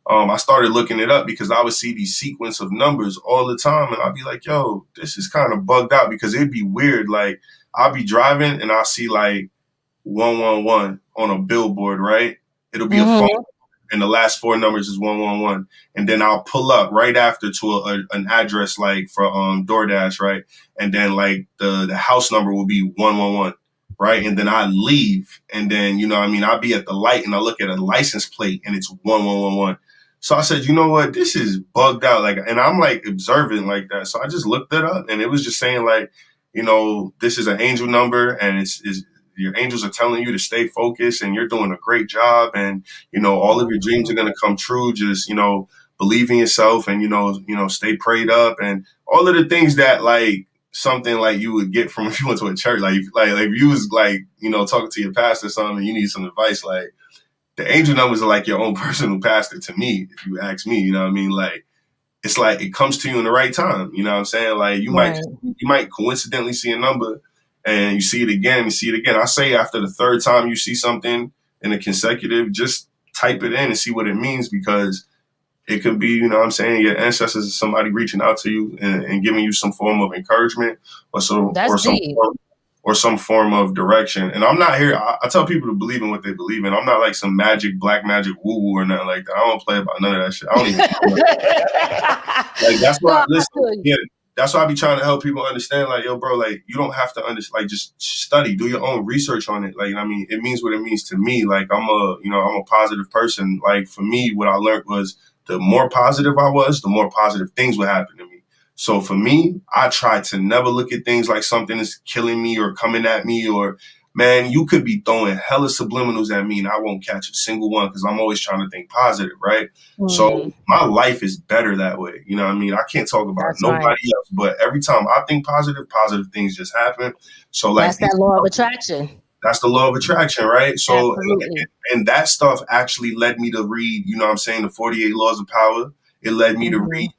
[SPEAKER 4] I started looking it up because I would see these sequence of numbers all the time. And I'd be like, yo, this is kind of bugged out because it'd be weird. Like I'll be driving and I'll see like 111 on a billboard, right? It'll be a phone. And the last four numbers is 111. And then I'll pull up right after to an address like for DoorDash, right? And then like the house number will be 111, right? And then I leave. And then, I'll be at the light and I look at a license plate and it's 1111. So I said, you know what? This is bugged out. Like, and I'm like observant like that. So I just looked it up and it was just saying like, this is an angel number and it's your angels are telling you to stay focused and you're doing a great job. And, all of your dreams are going to come true. Just, believe in yourself and, stay prayed up and all of the things that like something like you would get from if you went to a church, like if you was like, talking to your pastor or something and you need some advice, like the angel numbers are like your own personal pastor to me, if you ask me, like, it's like it comes to you in the right time. You know what I'm saying? Like you might coincidentally see a number and you see it again and see it again. I say after the third time you see something in a consecutive, just type it in and see what it means because it could be, your ancestors is somebody reaching out to you and giving you some form of encouragement or some form of direction. And I'm not here. I tell people to believe in what they believe in. I'm not like some black magic woo-woo or nothing like that. I don't play about none of that shit. I don't even like that's why that's why I be trying to help people understand, like, yo, bro, like, you don't have to understand, like, just study, do your own research on it. Like, it means what it means to me. Like, I'm a positive person. Like, for me, what I learned was the more positive I was, the more positive things would happen to me. So for me, I try to never look at things like something is killing me or coming at me or, man, you could be throwing hella subliminals at me and I won't catch a single one because I'm always trying to think positive, right? So my life is better that way. You know what I mean? I can't talk about nobody else, but every time I think positive things just happen. So like
[SPEAKER 2] that's that law of attraction.
[SPEAKER 4] That's the law of attraction, right? So and that stuff actually led me to read, the 48 Laws of Power. It led me to read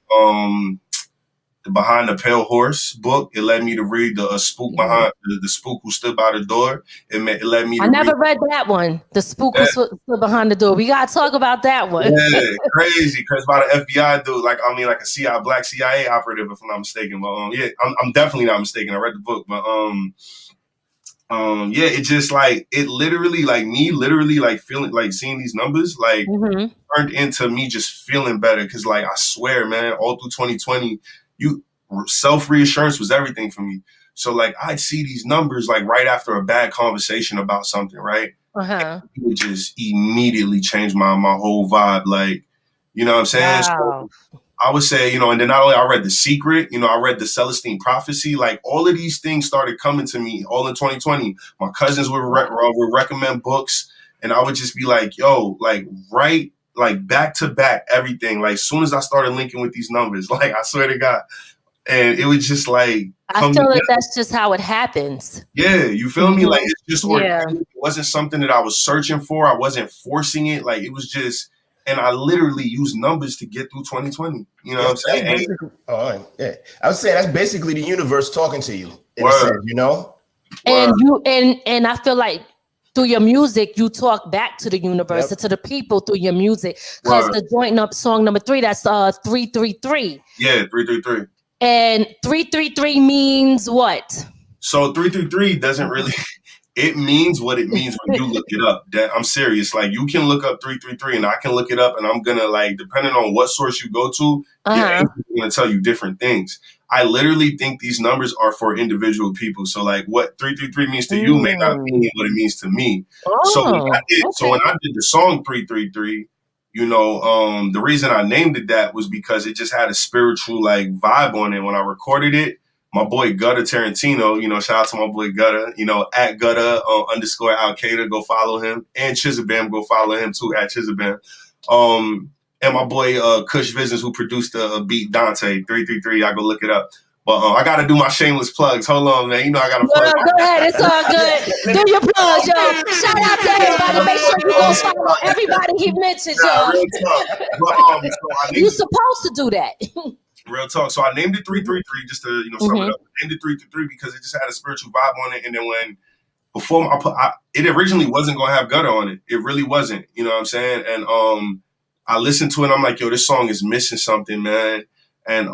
[SPEAKER 4] the Behind the Pale Horse book. It led me to read the spook behind the spook who stood by the door. It led me to
[SPEAKER 2] I never read that one. The spook who stood behind the door. We gotta talk about that one.
[SPEAKER 4] Yeah, crazy. Because by the FBI dude, like a black CIA operative, if I'm not mistaken. But I'm definitely not mistaken. I read the book, but it just like it literally like feeling like seeing these numbers like turned into me just feeling better. Cause like I swear, man, all through 2020. Self-reassurance was everything for me. So like I'd see these numbers like right after a bad conversation about something, right? It would just immediately change my whole vibe. Like, you know what I'm saying?
[SPEAKER 2] Wow.
[SPEAKER 4] So I would say, and then not only I read The Secret, I read the Celestine Prophecy, like all of these things started coming to me all in 2020. My cousins would recommend books and I would just be like, yo, like right like back to back, everything. Like, as soon as I started linking with these numbers, like, I swear to God. And it was just like,
[SPEAKER 2] I feel like that's just how it happens.
[SPEAKER 4] Yeah, you feel me? Like, it's just organic. It wasn't something that I was searching for. I wasn't forcing it. Like, it was just, and I literally used numbers to get through 2020. You know what I'm saying?
[SPEAKER 3] I would say that's basically the universe talking to you. In a sense,
[SPEAKER 2] And I feel like through your music, you talk back to the universe and to the people through your music. Because the joint song number 3, that's 333.
[SPEAKER 4] Yeah, 333.
[SPEAKER 2] And 333 means what?
[SPEAKER 4] So 333 doesn't really, it means what it means when you look it up. I'm serious. Like, you can look up 333 and I can look it up and I'm going to, like, depending on what source you go to, I'm going to tell you different things. I literally think these numbers are for individual people. So like what 333 means to you may not mean what it means to me. So when I did the song 333, the reason I named it that was because it just had a spiritual like vibe on it. When I recorded it, my boy Gutter Tarantino, shout out to my boy Gutter, at Gutter _ Al Qaeda, go follow him, and Chizabam, go follow him too at Chizabam. and my boy Kush Visions, who produced the beat Dante 333. I go look it up. But I got to do my shameless plugs. Hold on, man. You know I got to plug.
[SPEAKER 2] Go ahead. It's all good. Do your plugs, yo. Shout out to everybody. Make sure you go follow everybody he mentioned, yo.
[SPEAKER 4] Real talk.
[SPEAKER 2] You're supposed to do that.
[SPEAKER 4] Real talk. So I named it 333 just to sum it up. I named it 333 because it just had a spiritual vibe on it. And then it originally wasn't gonna have gutter on it. It really wasn't. You know what I'm saying? And I listened to it. And I'm like, yo, this song is missing something, man. And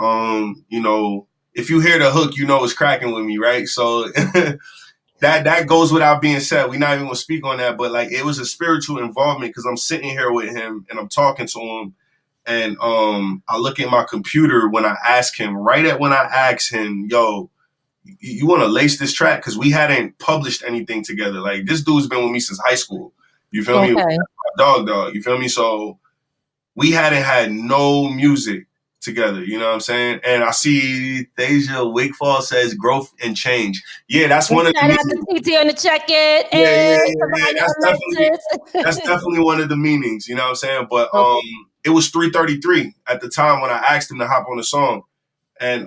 [SPEAKER 4] if you hear the hook, you know it's cracking with me, right? So that goes without being said. We're not even gonna speak on that, but like it was a spiritual involvement because I'm sitting here with him and I'm talking to him, and I look at my computer when I ask him, when I asked him, yo, you want to lace this track? Because we hadn't published anything together. Like this dude's been with me since high school. You feel me? Dog. You feel me? So we hadn't had no music together, you know what I'm saying? And I see Thasia Wigfall says growth and change. Yeah, that's one of the
[SPEAKER 2] shout out to TT on the check-in.
[SPEAKER 4] That's definitely one of the meanings, you know what I'm saying? But it was 3:33 at the time when I asked him to hop on the song. And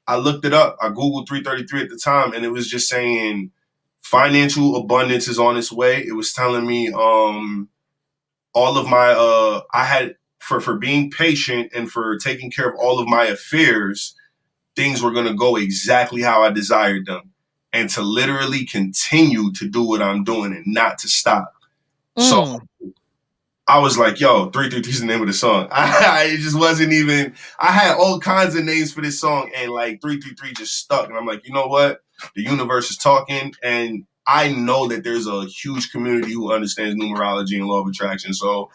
[SPEAKER 4] I looked it up. I Googled 3:33 at the time, and it was just saying financial abundance is on its way. It was telling me all of my I had for being patient and for taking care of all of my affairs, things were going to go exactly how I desired them, and to literally continue to do what I'm doing and not to stop. So I was like, yo, 333 is the name of the song. It just wasn't even, I had all kinds of names for this song, and like 333 just stuck. And I'm like, you know what? The universe is talking, and I know that there's a huge community who understands numerology and law of attraction. So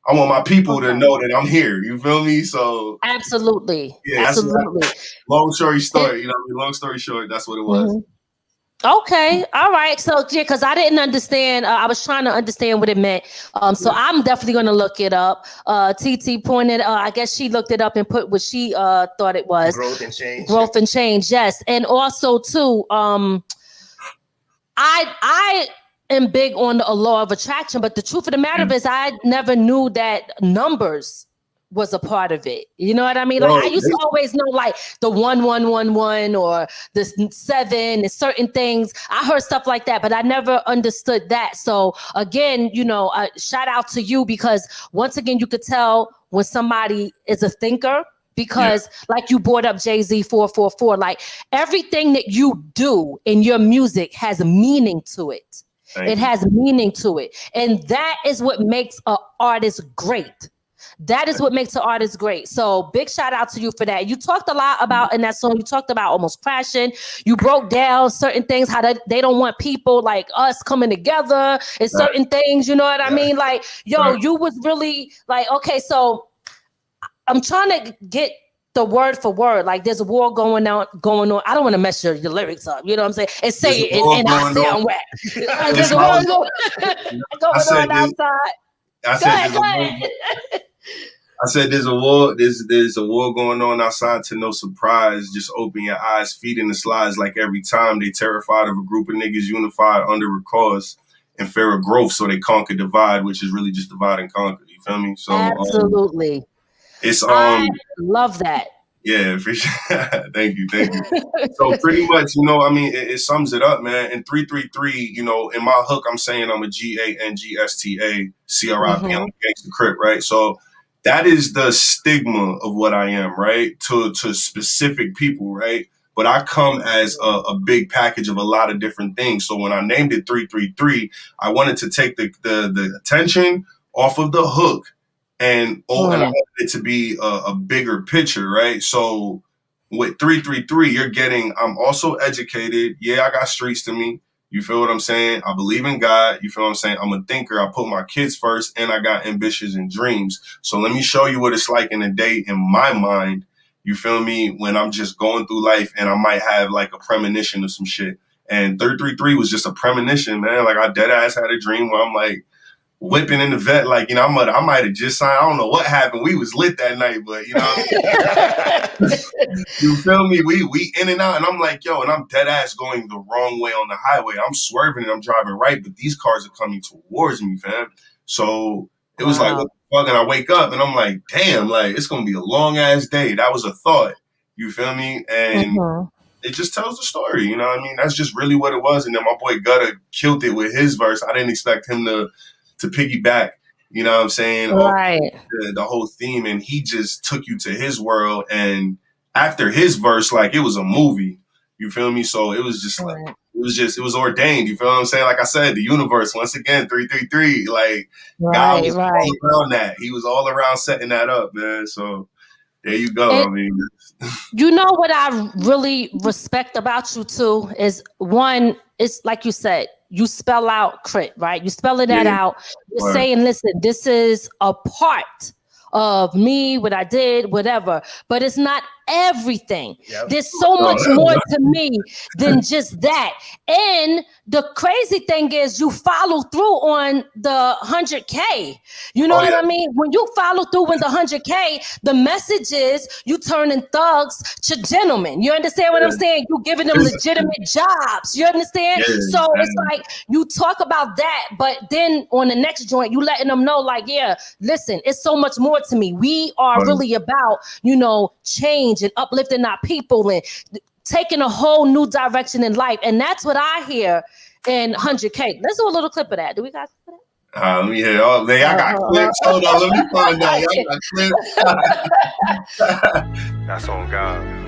[SPEAKER 4] I want my people to know that I'm here. You feel me? So
[SPEAKER 2] absolutely. Yeah, absolutely.
[SPEAKER 4] Long story short, long story short, that's what it was.
[SPEAKER 2] Okay. All right. So yeah, because I didn't understand. I was trying to understand what it meant. So I'm definitely going to look it up. TT pointed, I guess she looked it up and put what she thought it was.
[SPEAKER 3] Growth and change.
[SPEAKER 2] Growth and change. Yes. And also too, I am big on the law of attraction, but the truth of the matter is I never knew that numbers was a part of it. You know what I mean? Like I used to always know like the 1111 or the 7 and certain things. I heard stuff like that, but I never understood that. So again, shout out to you, because once again, you could tell when somebody is a thinker, because like you brought up Jay-Z 444, like everything that you do in your music has a meaning to it. It has meaning to it. And that is what makes an artist great. That is what makes an artist great. So big shout out to you for that. You talked a lot about in that song, you talked about almost crashing. You broke down certain things, how they don't want people like us coming together and certain things, you know what I mean? Like, you was really like, okay, so I'm trying to get the word for word. Like there's a war going on. I don't want to mess your lyrics up. You know what I'm saying? And say it and I sound whack. There's a war going on outside. Go ahead.
[SPEAKER 4] I said there's a war. There's a war going on outside, to no surprise. Just open your eyes, feet in the slides like every time. They terrified of a group of niggas unified under a cause and fear of growth, so they conquer divide, which is really just divide and conquer. You feel me? So
[SPEAKER 2] absolutely.
[SPEAKER 4] It's
[SPEAKER 2] I love that.
[SPEAKER 4] Yeah, for sure. Thank you. So pretty much, it sums it up, man. And 333, in my hook, I'm saying I'm a GANGSTA CRIP, I'm a gangster crip, right? So that is the stigma of what I am, right? To specific people, right? But I come as a big package of a lot of different things. So when I named it 333, I wanted to take the attention off of the hook and I wanted it to be a bigger picture, right? So with 333, you're getting, I'm also educated. Yeah, I got streets to me. You feel what I'm saying? I believe in God. You feel what I'm saying? I'm a thinker. I put my kids first, and I got ambitions and dreams. So let me show you what it's like in a day in my mind. You feel me? When I'm just going through life and I might have like a premonition of some shit. And 333 was just a premonition, man. Like I dead ass had a dream where I'm like whipping in the vet, like, I might have just signed. I don't know what happened. We was lit that night, but you feel me? We in and out, and I'm like, yo, and I'm dead ass going the wrong way on the highway. I'm swerving and I'm driving right, but these cars are coming towards me, fam. So It was like, what the fuck? And I wake up and I'm like, damn, like, it's going to be a long ass day. That was a thought. You feel me? And it just tells the story. You know what I mean? That's just really what it was. And then my boy Gutta killed it with his verse. I didn't expect him to piggyback, you know what I'm saying?
[SPEAKER 2] Right.
[SPEAKER 4] The whole theme. And he just took you to his world. And after his verse, like, it was a movie. You feel me? So it was just like, it was ordained. You feel what I'm saying? Like I said, the universe, once again, 333. Like, God was all around that. He was all around setting that up, man. So there you go. I mean,
[SPEAKER 2] you know what I really respect about you too is one, it's like you said, you spell out crit, right? You spelling that out. You're saying, listen, this is a part of me, what I did, whatever, but it's not everything. There's so much more to me than just that. And the crazy thing is you follow through on the 100K. You know what I mean? When you follow through with the 100K, the message is you turning thugs to gentlemen. You understand what I'm saying? You giving them legitimate jobs. You understand? So it's like you talk about that, but then on the next joint, you letting them know like, yeah, listen, it's so much more to me. We are really about, you know, change and uplifting our people and taking a whole new direction in life. And that's what I hear in 100K. Let's do a little clip of that. Do we got clip of that?
[SPEAKER 4] Let me hear. Oh, man, I got clips. Hold on, let me find out. Y'all got clips.
[SPEAKER 5] That's on God.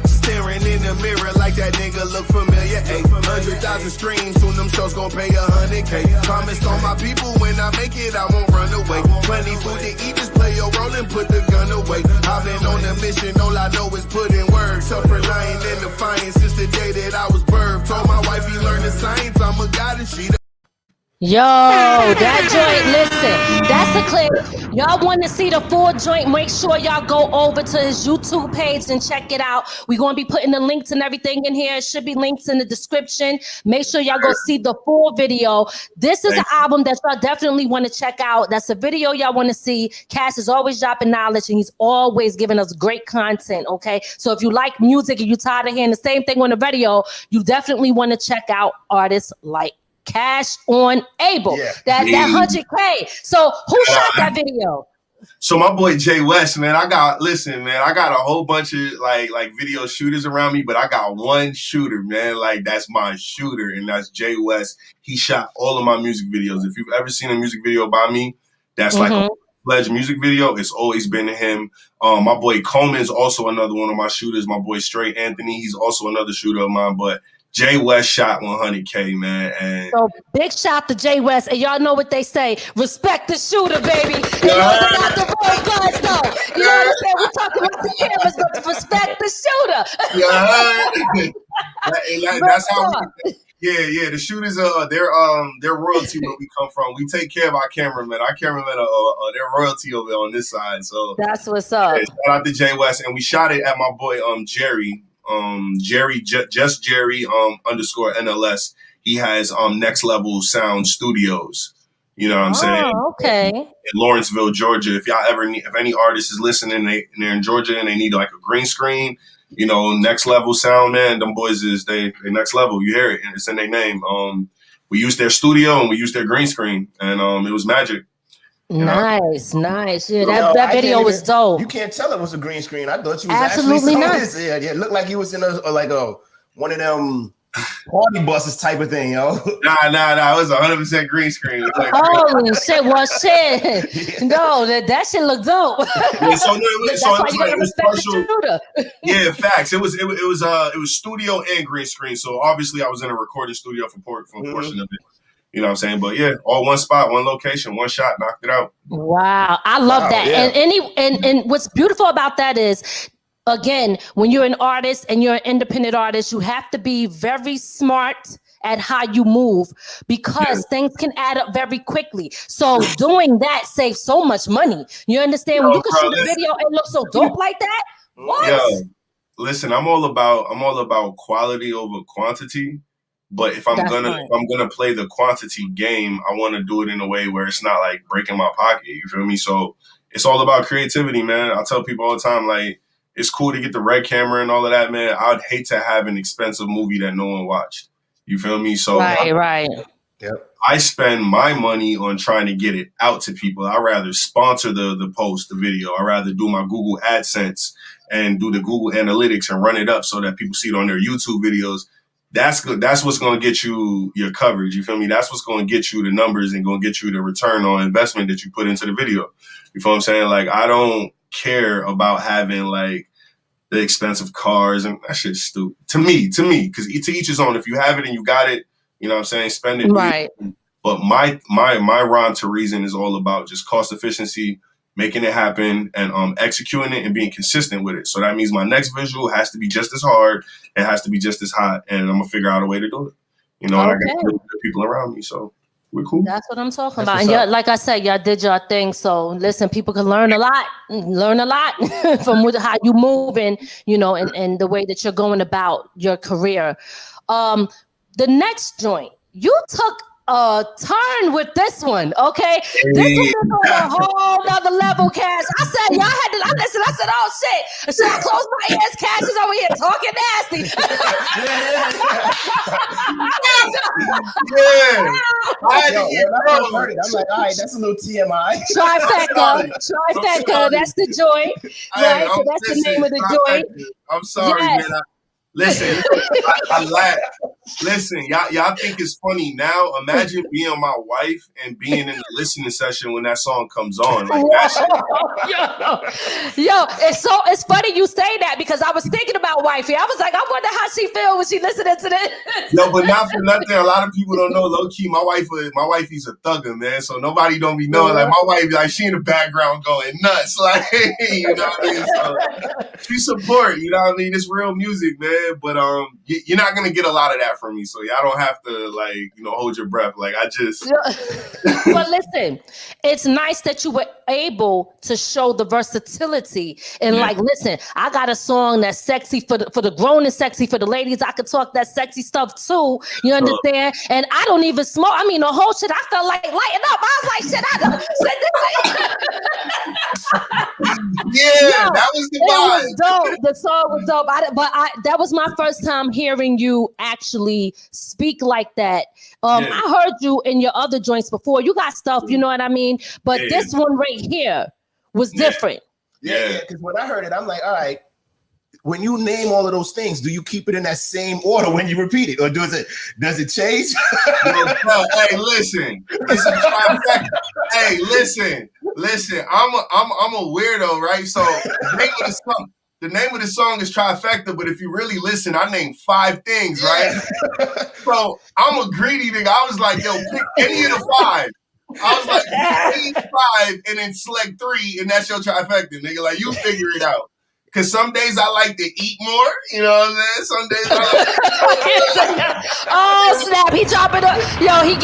[SPEAKER 6] Staring in the mirror like that nigga look familiar. 100,000 streams, soon them shows gon' pay 100K. Promised all my people when I make it, I won't run away. Plenty food to eat, just play your role and put the gun away. I've been on a mission, all I know is put in work. Self-reliant and defiant since the day that I was birthed. Told my wife he learned the science, I'm a god and she
[SPEAKER 2] Yo, that joint, listen, that's a clip. Y'all want to see the full joint, make sure y'all go over to his YouTube page and check it out. We're going to be putting the links and everything in here. It should be links in the description. Make sure y'all go see the full video. This is an album that y'all definitely want to check out. That's a video y'all want to see. Cash is always dropping knowledge and he's always giving us great content, okay? So if you like music and you're tired of hearing the same thing on the radio, you definitely want to check out artists like CashOnAble, that 100K. So who shot that video?
[SPEAKER 4] So my boy Jay West, man, I got a whole bunch of like video shooters around me, but I got one shooter, man. Like that's my shooter, and that's Jay West. He shot all of my music videos. If you've ever seen a music video by me, that's like a pledge music video. It's always been him. My boy Coleman is also another one of my shooters. My boy Straight Anthony, he's also another shooter of mine, but Jay West shot 100K, man. And
[SPEAKER 2] so big shout to Jay West. And y'all know what they say. Respect the shooter, baby. And not the real guns, though. You know what I'm saying? We're talking about the cameras, but respect the shooter.
[SPEAKER 4] That's how the shooters they're royalty where we come from. We take care of our cameramen. Our cameramen are they're royalty over on this side. So
[SPEAKER 2] that's what's up.
[SPEAKER 4] Shout out to Jay West. And we shot it at my boy Jerry. Jerry _NLS. He has Next Level Sound Studios. You know what I'm saying?
[SPEAKER 2] Okay.
[SPEAKER 4] In Lawrenceville, Georgia. If y'all ever if any artist is listening, they're in Georgia and they need like a green screen, you know, Next Level Sound, man, them boys they next level. You hear it, and it's in their name. We used their studio and we used their green screen, and it was magic.
[SPEAKER 2] Nice. Yeah, that video was dope.
[SPEAKER 3] You can't tell it was a green screen. I thought you was
[SPEAKER 2] absolutely not.
[SPEAKER 3] Yeah, it looked like he was in one of them party buses type of thing, yo.
[SPEAKER 4] Nah. It was 100% green screen.
[SPEAKER 2] Holy shit! Well, shit. No, that shit looked dope.
[SPEAKER 4] Yeah, it was partial. Yeah, facts. It was studio and green screen. So obviously, I was in a recording studio for a portion of it. You know what I'm saying? But yeah, all one spot, one location, one shot, knocked it out.
[SPEAKER 2] Wow. I love that. Yeah. And what's beautiful about that is, again, when you're an artist and you're an independent artist, you have to be very smart at how you move because things can add up very quickly. So doing that saves so much money. You understand? When you can shoot a video and look so dope like that, what?
[SPEAKER 4] Yo, listen, I'm all about quality over quantity. But if I'm gonna play the quantity game, I want to do it in a way where it's not like breaking my pocket. You feel me? So it's all about creativity, man. I tell people all the time, like, it's cool to get the red camera and all of that, man. I'd hate to have an expensive movie that no one watched. You feel me? So
[SPEAKER 2] right.
[SPEAKER 3] Yep.
[SPEAKER 4] I spend my money on trying to get it out to people. I rather sponsor the post, the video. I rather do my Google AdSense and do the Google Analytics and run it up so that people see it on their YouTube videos. That's good. That's what's going to get you your coverage. You feel me? That's what's going to get you the numbers and going to get you the return on investment that you put into the video. You feel what I'm saying? Like, I don't care about having like the expensive cars and that shit's stupid. To me, because to each his own. If you have it and you got it, you know what I'm saying? Spend it.
[SPEAKER 2] Right.
[SPEAKER 4] But my rhyme to reason is all about just cost efficiency, making it happen, and executing it and being consistent with it. So that means my next visual has to be just as hard and has to be just as hot, and I'm gonna figure out a way to do it. You know, and I got really good people around me, so we're cool.
[SPEAKER 2] That's what I'm talking about. And yeah, like I said, y'all did your thing. So listen, people can learn a lot from how you moving, you know, and the way that you're going about your career. The next joint, you took a turn with this one, okay? This one is on a whole nother level, Cash. I said, y'all had to listen. I said, oh shit. Should I close my ears? Cash is over here talking nasty.
[SPEAKER 3] I'm like, all right, that's a little TMI.
[SPEAKER 2] Trifecta. That's the joint. Right? So that's the name of the joint.
[SPEAKER 4] I'm sorry, man. Listen, I laugh. Listen, y'all think it's funny now. Imagine being my wife and being in the listening session when that song comes on. Like
[SPEAKER 2] yo, it's funny you say that because I was thinking about wifey. I was like, I wonder how she feel when she listening to this.
[SPEAKER 4] No, but not for nothing. A lot of people don't know. Low key, my wifey's a thugger, man. So nobody don't be knowing. Like my wife, like she in the background going nuts. Like you know what I mean. So she support. You know what I mean. It's real music, man. But you're not gonna get a lot of that from me, so y'all don't have to like, you know, hold your breath. Like I just.
[SPEAKER 2] But listen, it's nice that you were able to show the versatility and like, listen, I got a song that's sexy for the grown and sexy for the ladies. I could talk that sexy stuff too. You understand? And I don't even smoke. I mean, the whole shit. I felt like lighting up. I was like, shit. I don't.
[SPEAKER 4] That was the vibe.
[SPEAKER 2] It was dope. The song was dope. That was my first time hearing you actually speak like that. I heard you in your other joints before. You got stuff, you know what I mean? But this one right here was different.
[SPEAKER 3] Yeah, because when I heard it, I'm like, all right, when you name all of those things, do you keep it in that same order when you repeat it? Or does it change?
[SPEAKER 4] Hey, listen. Hey, listen. I'm a weirdo, right? So the name of the song is Trifecta, but if you really listen, I named 5 things, right? So I'm a greedy nigga. I was like, yo, pick any of the 5. I was like, pick 5 and then select 3, and that's your trifecta, nigga. Like, you figure it out. Because some days I like to eat more, you know what I'm saying? Some days I like
[SPEAKER 2] oh, snap. He chopping up. Yo, he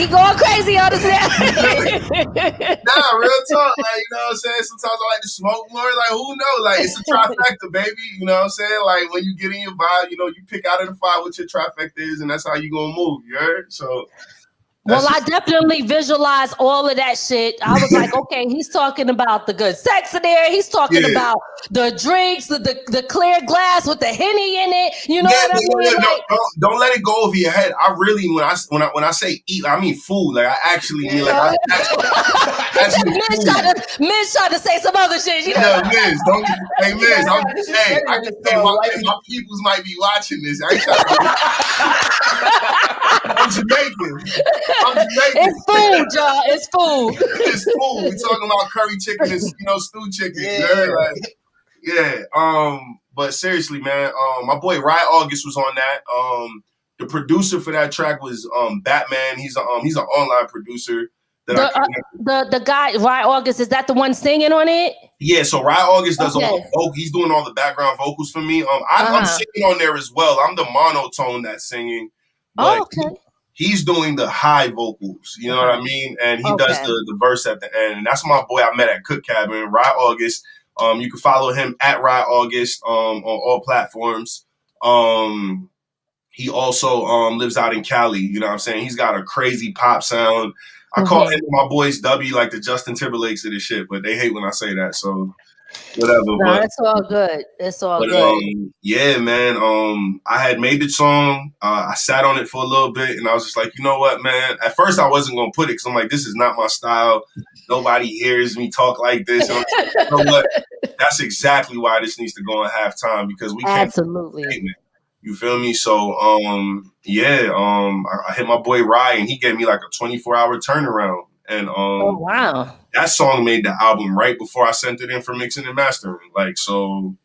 [SPEAKER 2] going crazy on the snap.
[SPEAKER 4] Nah, real talk. Like, you know what I'm saying? Sometimes I like to smoke more. Like, who knows? Like, it's a trifecta, baby. You know what I'm saying? Like, when you get in your vibe, you know, you pick out of the 5 what your trifecta is, and that's how you gonna move, you heard? So...
[SPEAKER 2] Well, I definitely visualized all of that shit. I was like, okay, he's talking about the good sex in there. He's talking about the drinks, the clear glass with the Henny in it. You know what I mean?
[SPEAKER 4] Don't let it go over your head. I really, when I say eat, I mean food. Like I actually mean like
[SPEAKER 2] Miz tried to say some other shit. You know?
[SPEAKER 4] Miz, my peoples might be watching this. I ain't I'm Jamaican.
[SPEAKER 2] It's food, y'all. It's food.
[SPEAKER 4] It's food. We talking about curry chicken and stew chicken. But seriously, man, my boy Rye August was on that. The producer for that track was Batman. He's an online producer.
[SPEAKER 2] The guy Rye August, is that the one singing on it?
[SPEAKER 4] Yeah. So Rye August does he's doing all the background vocals for me. I'm singing on there as well. I'm the monotone that's singing. But he's doing the high vocals, you know what I mean? And he does the verse at the end. And that's my boy I met at Cook Cabin, Rye August. You can follow him at Rye August on all platforms. He also lives out in Cali, you know what I'm saying? He's got a crazy pop sound. I call him my boys W, like the Justin Timberlakes of this shit, but they hate when I say that. So whatever.
[SPEAKER 2] No,
[SPEAKER 4] but
[SPEAKER 2] it's all good. It's all
[SPEAKER 4] But
[SPEAKER 2] good.
[SPEAKER 4] yeah, man. I had made the song. I sat on it for a little bit, and I was just like, you know what, man. At first, I wasn't gonna put it because I'm like, this is not my style. Nobody hears me talk like this. And I'm like, you know what? That's exactly why this needs to go in halftime because we can't.
[SPEAKER 2] Absolutely.
[SPEAKER 4] You feel me? So I hit my boy Rye, and he gave me like a 24-hour turnaround. And
[SPEAKER 2] Oh wow.
[SPEAKER 4] that song made the album right before I sent it in for mixing and mastering. Like so.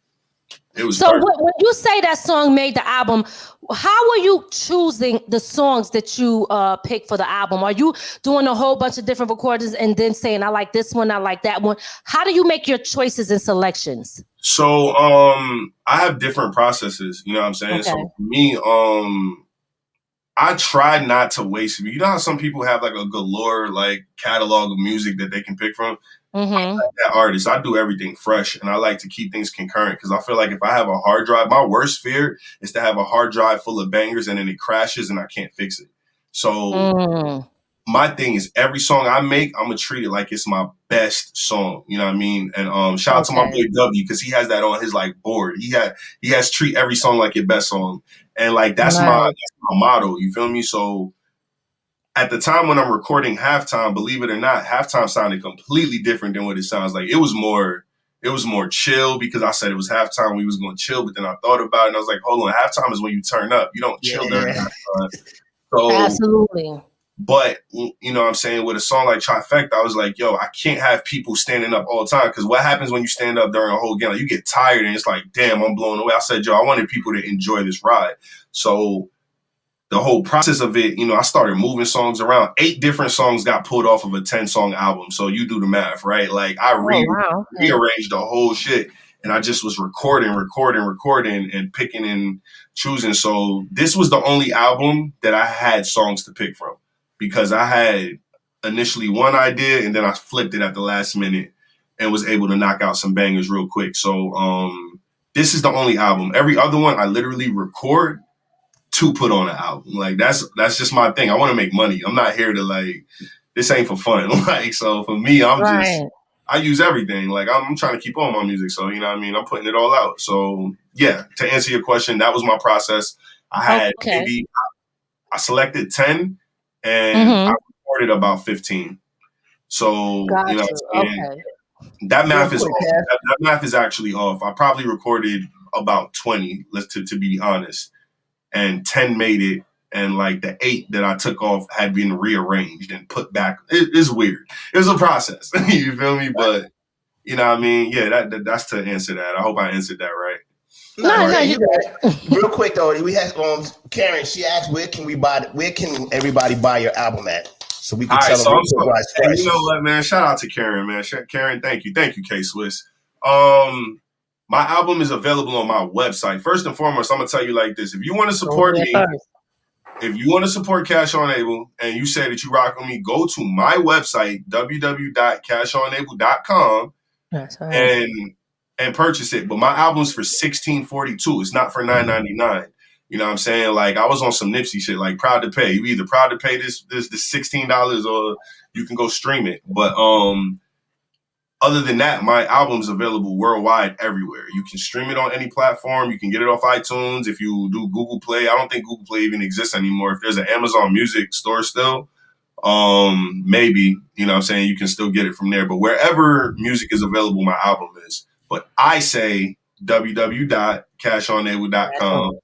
[SPEAKER 4] It was
[SPEAKER 2] so when you say that song made the album, how are you choosing the songs that you pick for the album? Are you doing a whole bunch of different recordings and then saying, I like this one, I like that one? How do you make your choices and selections?
[SPEAKER 4] So I have different processes, you know what I'm saying? Okay. So for me, I try not to waste it. You know how some people have like a galore like catalog of music that they can pick from?
[SPEAKER 2] Mm-hmm.
[SPEAKER 4] I'm like that artist. I do everything fresh, and I like to keep things concurrent because I feel like if I have a hard drive, my worst fear is to have a hard drive full of bangers and then it crashes and I can't fix it. So my thing is every song I make, I'm gonna treat it like it's my best song. You know what I mean? And shout out to my boy W because he has that on his like board. He has treat every song like your best song, and like that's my motto. You feel me? So. At the time when I'm recording halftime, believe it or not, halftime sounded completely different than what it sounds like. It was more chill because I said it was halftime. We was going to chill, but then I thought about it and I was like, hold on, halftime is when you turn up. You don't chill during halftime. So,
[SPEAKER 2] absolutely.
[SPEAKER 4] But, you know what I'm saying, with a song like Trifecta, I was like, yo, I can't have people standing up all the time because what happens when you stand up during a whole game? Like, you get tired and it's like, damn, I'm blown away. I said, yo, I wanted people to enjoy this ride. So the whole process of it, you know, I started moving songs around. 8 different songs got pulled off of a 10-song album. So you do the math, right? Like I rearranged the whole shit and I just was recording and picking and choosing. So this was the only album that I had songs to pick from because I had initially one idea and then I flipped it at the last minute and was able to knock out some bangers real quick. So this is the only album. Every other one I literally record to put on an album. Like that's just my thing. I want to make money. I'm not here to like, this ain't for fun. Like, so for me, I use everything. Like I'm trying to keep on my music. So, you know what I mean? I'm putting it all out. So yeah, to answer your question, that was my process. I had maybe, I selected 10 and I recorded about 15. So, you know what I'm saying? That math is off. That math is actually off. I probably recorded about 20, to be honest. And 10 made it, and like the 8 that I took off had been rearranged and put back. It's weird. It was a process. You feel me? But you know what I mean? Yeah, that's to answer that. I hope I answered that right.
[SPEAKER 2] No, you did.
[SPEAKER 3] Real quick though, we had Karen. She asked, where can everybody buy your album at? So we can tell them.
[SPEAKER 4] Hey, you know what, man? Shout out to Karen, man. Karen, thank you, K Swiss. My album is available on my website. First and foremost, I'm gonna tell you like this: if you want to support me, if you want to support CashOnAble, and you say that you rock with me, go to my website www.cashonable.com and purchase it. But my album's for $16.42. It's not for $9.99. You know what I'm saying? Like I was on some Nipsey shit, like proud to pay. You either proud to pay this $16 or you can go stream it. But other than that, my album's available worldwide everywhere. You can stream it on any platform. You can get it off iTunes. If you do Google Play, I don't think Google Play even exists anymore. If there's an Amazon Music store still, maybe, you know what I'm saying, you can still get it from there. But wherever music is available, my album is. But I say www.cashonable.com.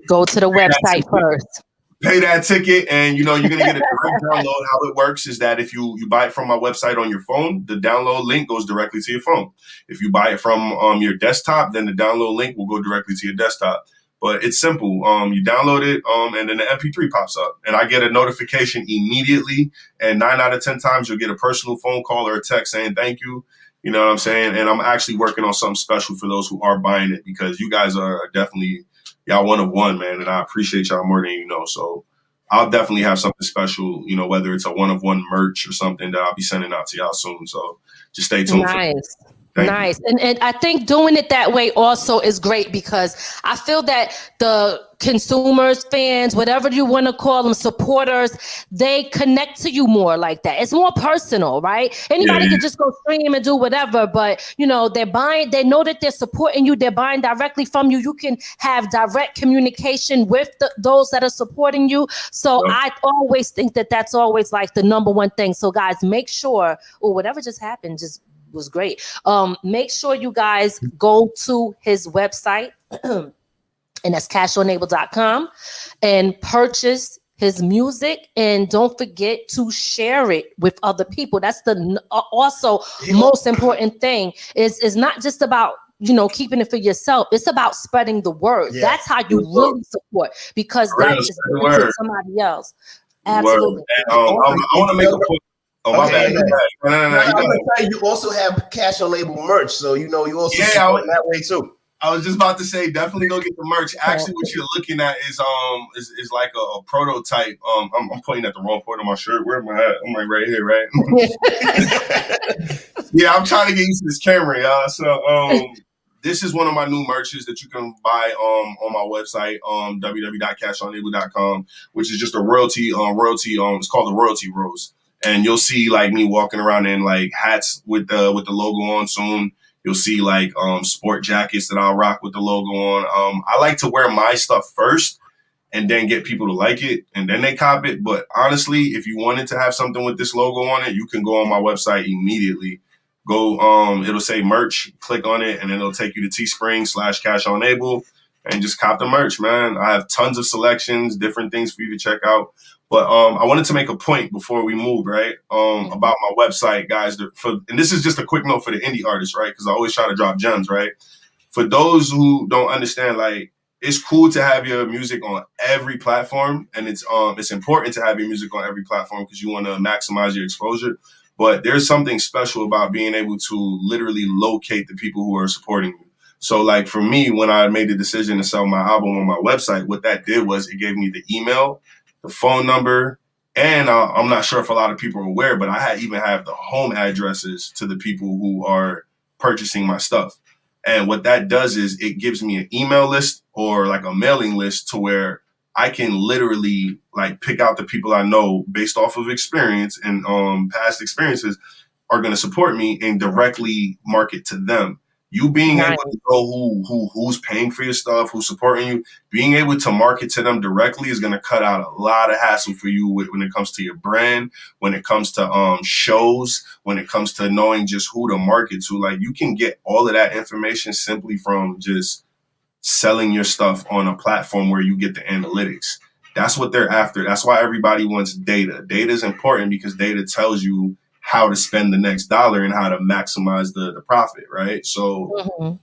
[SPEAKER 2] Go to the website first.
[SPEAKER 4] Pay that ticket, and you know you're gonna get a direct download. How it works is that if you buy it from my website on your phone, the download link goes directly to your phone. If you buy it from your desktop, then the download link will go directly to your desktop. But it's simple. You download it, and then the MP3 pops up, and I get a notification immediately. And 9 out of 10 times, you'll get a personal phone call or a text saying thank you. You know what I'm saying? And I'm actually working on something special for those who are buying it because you guys are definitely. Y'all one of one, man, and I appreciate y'all more than you know. So I'll definitely have something special, you know, whether it's a one of one merch or something that I'll be sending out to y'all soon. So just stay tuned. Nice.
[SPEAKER 2] And I think doing it that way also is great because I feel that the consumers, fans, whatever you want to call them, supporters, they connect to you more like that. It's more personal, right? Anybody can just go stream and do whatever, but you know, they're buying, they know that they're supporting you, they're buying directly from you. You can have direct communication with those that are supporting you. So I always think that that's always like the number one thing. So guys, make sure, or whatever just happened, just was great. Make sure you guys go to his website. And that's CashOnAble.com, and purchase his music. And don't forget to share it with other people. That's the also most important thing. Is not just about, you know, keeping it for yourself. It's about spreading the word. Yeah. That's how you really support, because that is to somebody else. Absolutely.
[SPEAKER 4] I want to make a point. Oh, my bad. No.
[SPEAKER 3] You also have CashOnAble merch, so you know you also support that way too.
[SPEAKER 4] I was just about to say, definitely go get the merch. Actually, what you're looking at is like a prototype. I'm pointing at the wrong part of my shirt. Where am I at? I'm like right here, right? Yeah, I'm trying to get used to this camera, y'all. So this is one of my new merches that you can buy on my website, www.cashonable.com, which is just a royalty. It's called the Royalty Rose, and you'll see like me walking around in like hats with the logo on soon. You'll see like sport jackets that I'll rock with the logo on. I like to wear my stuff first and then get people to like it and then they cop it. But honestly, if you wanted to have something with this logo on it, you can go on my website immediately. Go, it'll say merch, click on it, and then it'll take you to Teespring/CashOnAble and just cop the merch, man. I have tons of selections, different things for you to check out. But I wanted to make a point before we move, right? About my website, guys. And this is just a quick note for the indie artists, right? Because I always try to drop gems, right? For those who don't understand, like, it's cool to have your music on every platform, and it's important to have your music on every platform because you want to maximize your exposure. But there's something special about being able to literally locate the people who are supporting you. So, like, for me, when I made the decision to sell my album on my website, what that did was it gave me the email, the phone number, and I'm not sure if a lot of people are aware, but I even have the home addresses to the people who are purchasing my stuff. And what that does is it gives me an email list or like a mailing list to where I can literally like pick out the people I know based off of experience and past experiences are going to support me and directly market to them. You being able to know who's paying for your stuff, who's supporting you, being able to market to them directly is going to cut out a lot of hassle for you when it comes to your brand, when it comes to shows, when it comes to knowing just who to market to. Like, you can get all of that information simply from just selling your stuff on a platform where you get the analytics. That's what they're after. That's why everybody wants data. Data is important because data tells you how to spend the next dollar and how to maximize the profit, right? So,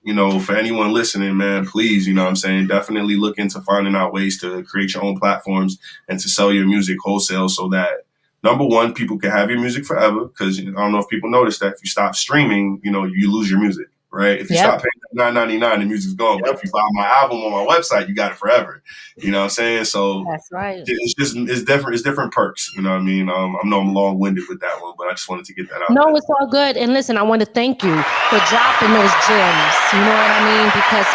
[SPEAKER 4] you know, for anyone listening, man, please, you know what I'm saying, definitely look into finding out ways to create your own platforms and to sell your music wholesale so that, number one, people can have your music forever. Because I don't know if people notice that if you stop streaming, you know, you lose your music, right? If you stop paying $9.99, the music's gone. But if you buy my album on my website, you got it forever. You know what I'm saying? So
[SPEAKER 2] that's right.
[SPEAKER 4] It's different. It's different perks. You know what I mean? I know I'm long-winded with that one, but I just wanted to get that out.
[SPEAKER 2] No, it's all good. And listen, I want to thank you for dropping those gems. You know what I mean? Because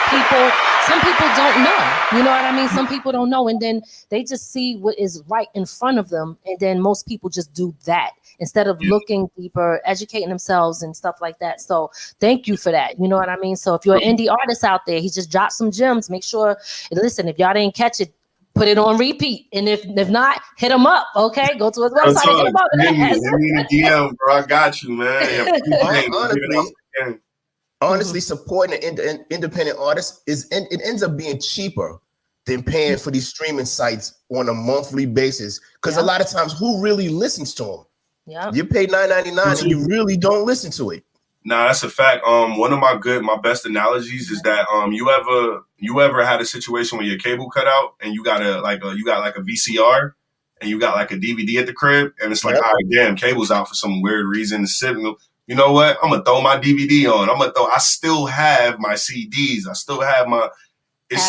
[SPEAKER 2] some people don't know. You know what I mean? Some people don't know, and then they just see what is right in front of them, and then most people just do that instead of looking deeper, educating themselves and stuff like that. So thank you for that. You know what I mean? So if you're an indie artist out there, he just dropped some gems. Make sure, listen, if y'all didn't catch it, put it on repeat. And if not, hit him up, okay? Go to his website and hit him up.
[SPEAKER 4] Hit me in the DM, bro. I got you, man.
[SPEAKER 3] Honestly, supporting an independent artist it ends up being cheaper than paying for these streaming sites on a monthly basis. Because a lot of times, who really listens to them? Yeah, you pay $9.99 and you really don't listen to it.
[SPEAKER 4] Nah, that's a fact. One of my best analogies is that you ever had a situation where your cable cut out and you got a VCR and you got like a DVD at the crib and it's like, all right, damn, cable's out for some weird reason. The signal. You know what? I'm gonna throw my DVD on. I still have my CDs. I still have my. It's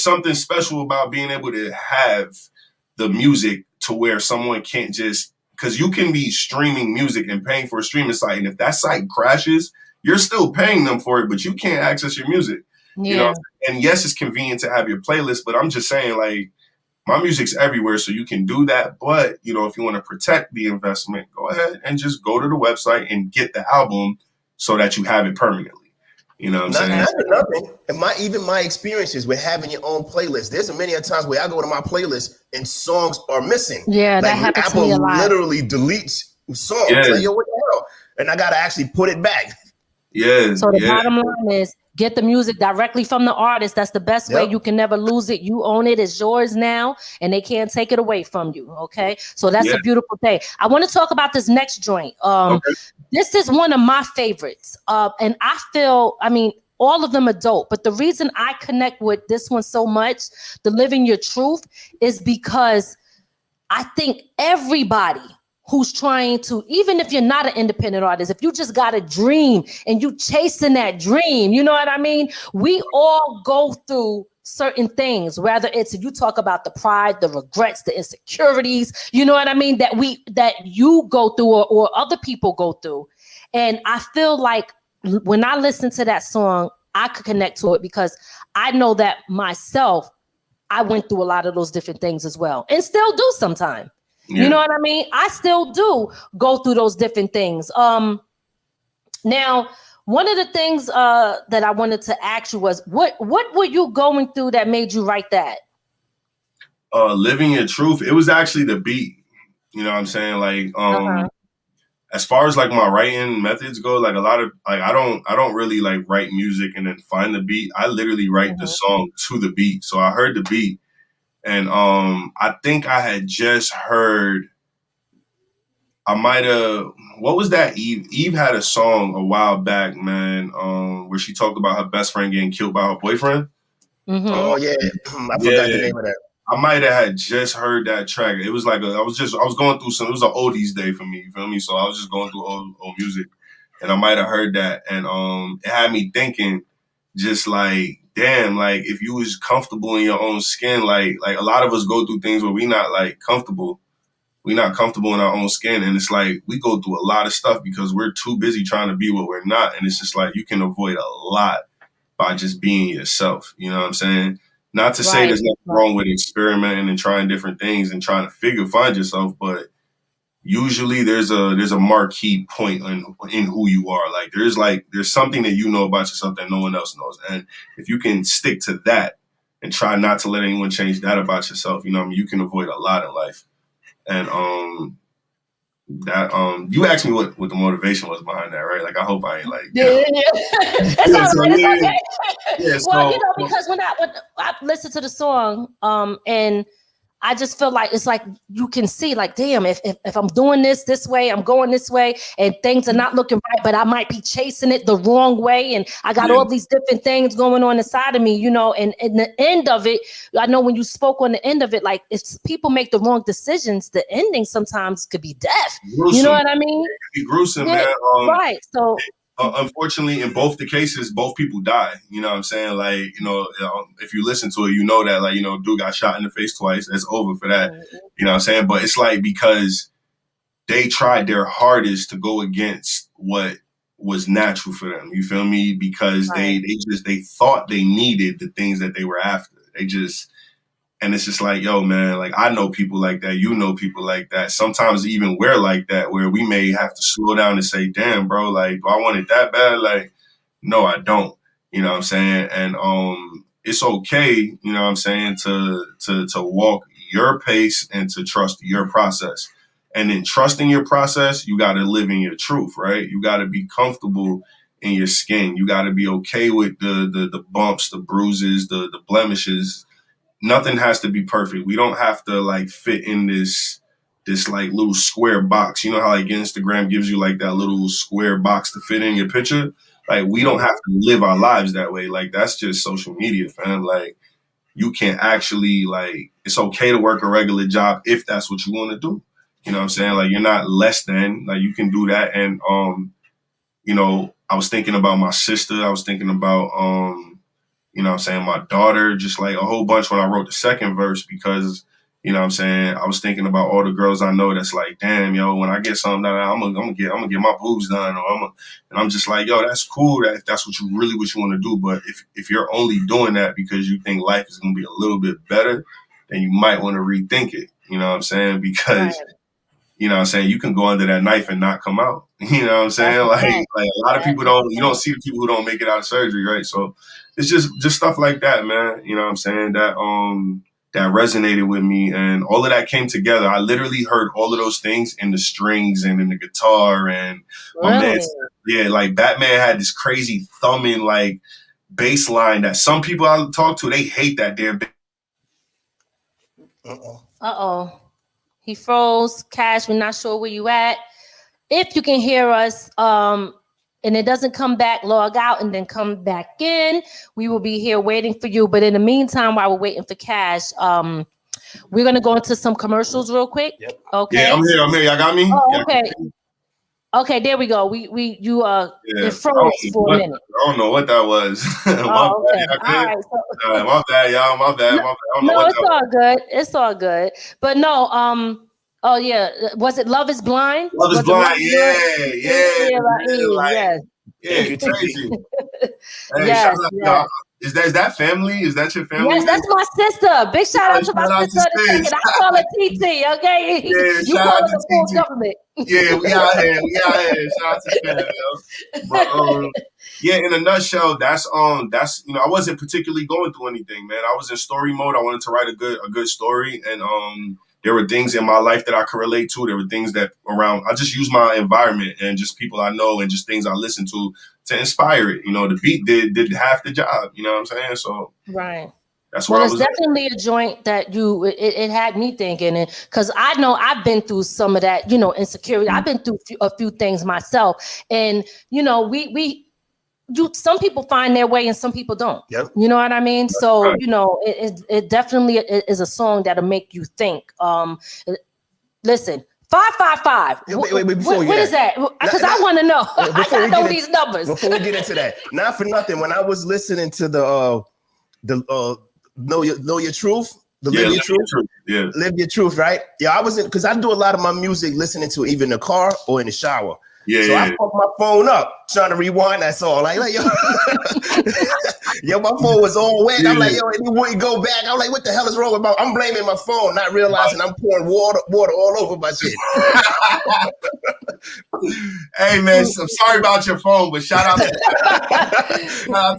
[SPEAKER 4] something special about being able to have the music to where someone can't just. Because you can be streaming music and paying for a streaming site. And if that site crashes, you're still paying them for it, but you can't access your music.
[SPEAKER 2] Yeah.
[SPEAKER 4] You know, and yes, it's convenient to have your playlist, but I'm just saying, like, my music's everywhere, so you can do that. But, you know, if you want to protect the investment, go ahead and just go to the website and get the album so that you have it permanently. You know what I'm saying?
[SPEAKER 3] Not for nothing. And even my experiences with having your own playlist. There's many a times where I go to my playlist and songs are missing.
[SPEAKER 2] Yeah, that happens to me a lot.
[SPEAKER 3] Apple literally deletes songs.
[SPEAKER 4] Yeah.
[SPEAKER 3] Like, yo, what the hell? And I gotta actually put it back.
[SPEAKER 4] Yeah.
[SPEAKER 2] So the bottom line is get the music directly from the artist. That's the best way. You can never lose it. You own it. It's yours now, and they can't take it away from you. Okay. So that's a beautiful thing. I want to talk about this next joint. This is one of my favorites. And I feel, I mean, all of them are dope. But the reason I connect with this one so much, the Living Your Truth, is because I think everybody who's trying to, even if you're not an independent artist, if you just got a dream and you chasing that dream, you know what I mean? We all go through certain things, whether it's, you talk about the pride, the regrets, the insecurities, you know what I mean? That you go through or other people go through. And I feel like when I listen to that song, I could connect to it because I know that myself, I went through a lot of those different things as well and still do sometimes. Yeah. You know what I mean? I still do go through those different things. Now, one of the things that I wanted to ask you was, what were you going through that made you write that?
[SPEAKER 4] Living Your Truth. It was actually the beat. You know what I'm saying? Like, as far as like my writing methods go, like a lot of, like, I don't really like write music and then find the beat. I literally write the song to the beat. So I heard the beat. And I think I had just heard, what was that Eve? Eve had a song a while back, man, where she talked about her best friend getting killed by her boyfriend.
[SPEAKER 3] Oh, yeah. I forgot the name of that.
[SPEAKER 4] I might have had just heard that track. It was like, I was going through it was an oldies day for me, you feel me? So I was just going through old music. And I might have heard that. And it had me thinking, just like, damn, like if you was comfortable in your own skin, like a lot of us go through things where we not like comfortable. We're not comfortable in our own skin. And it's like, we go through a lot of stuff because we're too busy trying to be what we're not. And it's just like, you can avoid a lot by just being yourself. You know what I'm saying? Not to say there's nothing wrong with experimenting and trying different things and trying to find yourself, but usually there's a marquee point in who you are. Like there's something that you know about yourself that no one else knows. And if you can stick to that and try not to let anyone change that about yourself, you know what I mean, you can avoid a lot in life. And you asked me what the motivation was behind that, right? Like I hope I ain't like
[SPEAKER 2] It's all right, it's okay. Yeah, well, you know, because when I listen to the song, and I just feel like it's like you can see, like, damn, if I'm doing this way, I'm going this way, and things are not looking right, but I might be chasing it the wrong way, and I got all these different things going on inside of me, you know. And in the end of it, I know when you spoke on the end of it, like if people make the wrong decisions, the ending sometimes could be death. Gruesome. You know what I mean?
[SPEAKER 4] It could be gruesome, man.
[SPEAKER 2] Right. So.
[SPEAKER 4] Unfortunately, in both the cases, both people die. You know what I'm saying? Like, you know, if you listen to it, you know that, like, you know, dude got shot in the face twice. It's over for that. You know what I'm saying? But it's like because they tried their hardest to go against what was natural for them. You feel me? Because they thought they needed the things that they were after. And it's just like, yo, man, like I know people like that. You know people like that. Sometimes even we're like that, where we may have to slow down and say, damn, bro, like, do I want it that bad? Like, no, I don't. You know what I'm saying? And it's okay, you know what I'm saying, to walk your pace and to trust your process. And in trusting your process, you got to live in your truth, right? You got to be comfortable in your skin. You got to be okay with the bumps, the bruises, the blemishes. Nothing has to be perfect. We don't have to like fit in this like little square box. You know how like Instagram gives you like that little square box to fit in your picture? Like we don't have to live our lives that way. Like that's just social media, fam. Like you can actually like, it's okay to work a regular job if that's what you want to do. You know what I'm saying? Like you're not less than, like you can do that. And, you know, I was thinking about my sister. I was thinking about, you know what I'm saying, my daughter, just like a whole bunch when I wrote the second verse, because You know what I'm saying? I was thinking about all the girls I know that's like, damn, yo, when I get something done, I'm gonna get my boobs done, and I'm just like, yo, that's cool if that's what you want to do. But if you're only doing that because you think life is gonna be a little bit better, then you might want to rethink it. You know what I'm saying? Because you know what I'm saying, you can go under that knife and not come out. You know what I'm saying? Like a lot of people you don't see the people who don't make it out of surgery, right? So it's just stuff like that, man. You know what I'm saying? That resonated with me, and all of that came together. I literally heard all of those things in the strings and in the guitar, and my man, like Batman had this crazy thumbing like bass line that some people I talk to, they hate that damn.
[SPEAKER 2] He froze. Cash, we're not sure where you at. If you can hear us, and it doesn't come back, log out and then come back in. We will be here waiting for you. But in the meantime, while we're waiting for Cash, we're gonna go into some commercials real quick.
[SPEAKER 3] Yep.
[SPEAKER 2] Okay.
[SPEAKER 4] Yeah, I'm here. Y'all got me?
[SPEAKER 2] Oh, okay. Okay, there we go. It froze for a minute.
[SPEAKER 4] I don't know what that was.
[SPEAKER 2] Okay. All right.
[SPEAKER 4] My bad, y'all. My bad.
[SPEAKER 2] No, it's all good. It's all good. But no, oh yeah, was it Love Is Blind?
[SPEAKER 4] Love Is Blind, yeah.
[SPEAKER 2] Yes.
[SPEAKER 4] Crazy. Hey,
[SPEAKER 2] yes.
[SPEAKER 4] Is that family? Is that your family?
[SPEAKER 2] Yes, that's my sister. Big shout out to my sister. I call her TT, okay?
[SPEAKER 4] Yeah,
[SPEAKER 2] you call her the full government.
[SPEAKER 4] Yeah, we out here. Shout out to family, yo. But yeah, in a nutshell, that's I wasn't particularly going through anything, man. I was in story mode. I wanted to write a good story, and there were things in my life that I could relate to. There were things that I just use my environment and just people I know and just things I listen to inspire it. You know, the beat did half the job. You know what I'm saying? So
[SPEAKER 2] right.
[SPEAKER 4] That's where
[SPEAKER 2] it's definitely a joint that it had me thinking, and because I know I've been through some of that, insecurity. I've been through a few things myself, and some people find their way and some people don't.
[SPEAKER 3] Yep.
[SPEAKER 2] You know what I mean? So, it definitely is a song that'll make you think. Listen, 555. What is that? Because I want to know. I know these numbers.
[SPEAKER 3] Before we get into that, not for nothing, when I was listening to the Know Your Truth, Live Your Truth.
[SPEAKER 4] Yeah.
[SPEAKER 3] Live Your Truth, right? Yeah, I was because I do a lot of my music listening to either in the car or in the shower. So I fucked my phone up trying to rewind that song. Like yo, my phone was all wet. I'm like, yo, and it wouldn't go back. I'm like, what the hell is wrong with I'm blaming my phone, not realizing I'm pouring water all over my shit.
[SPEAKER 4] Hey man, I'm sorry about your phone, but shout out to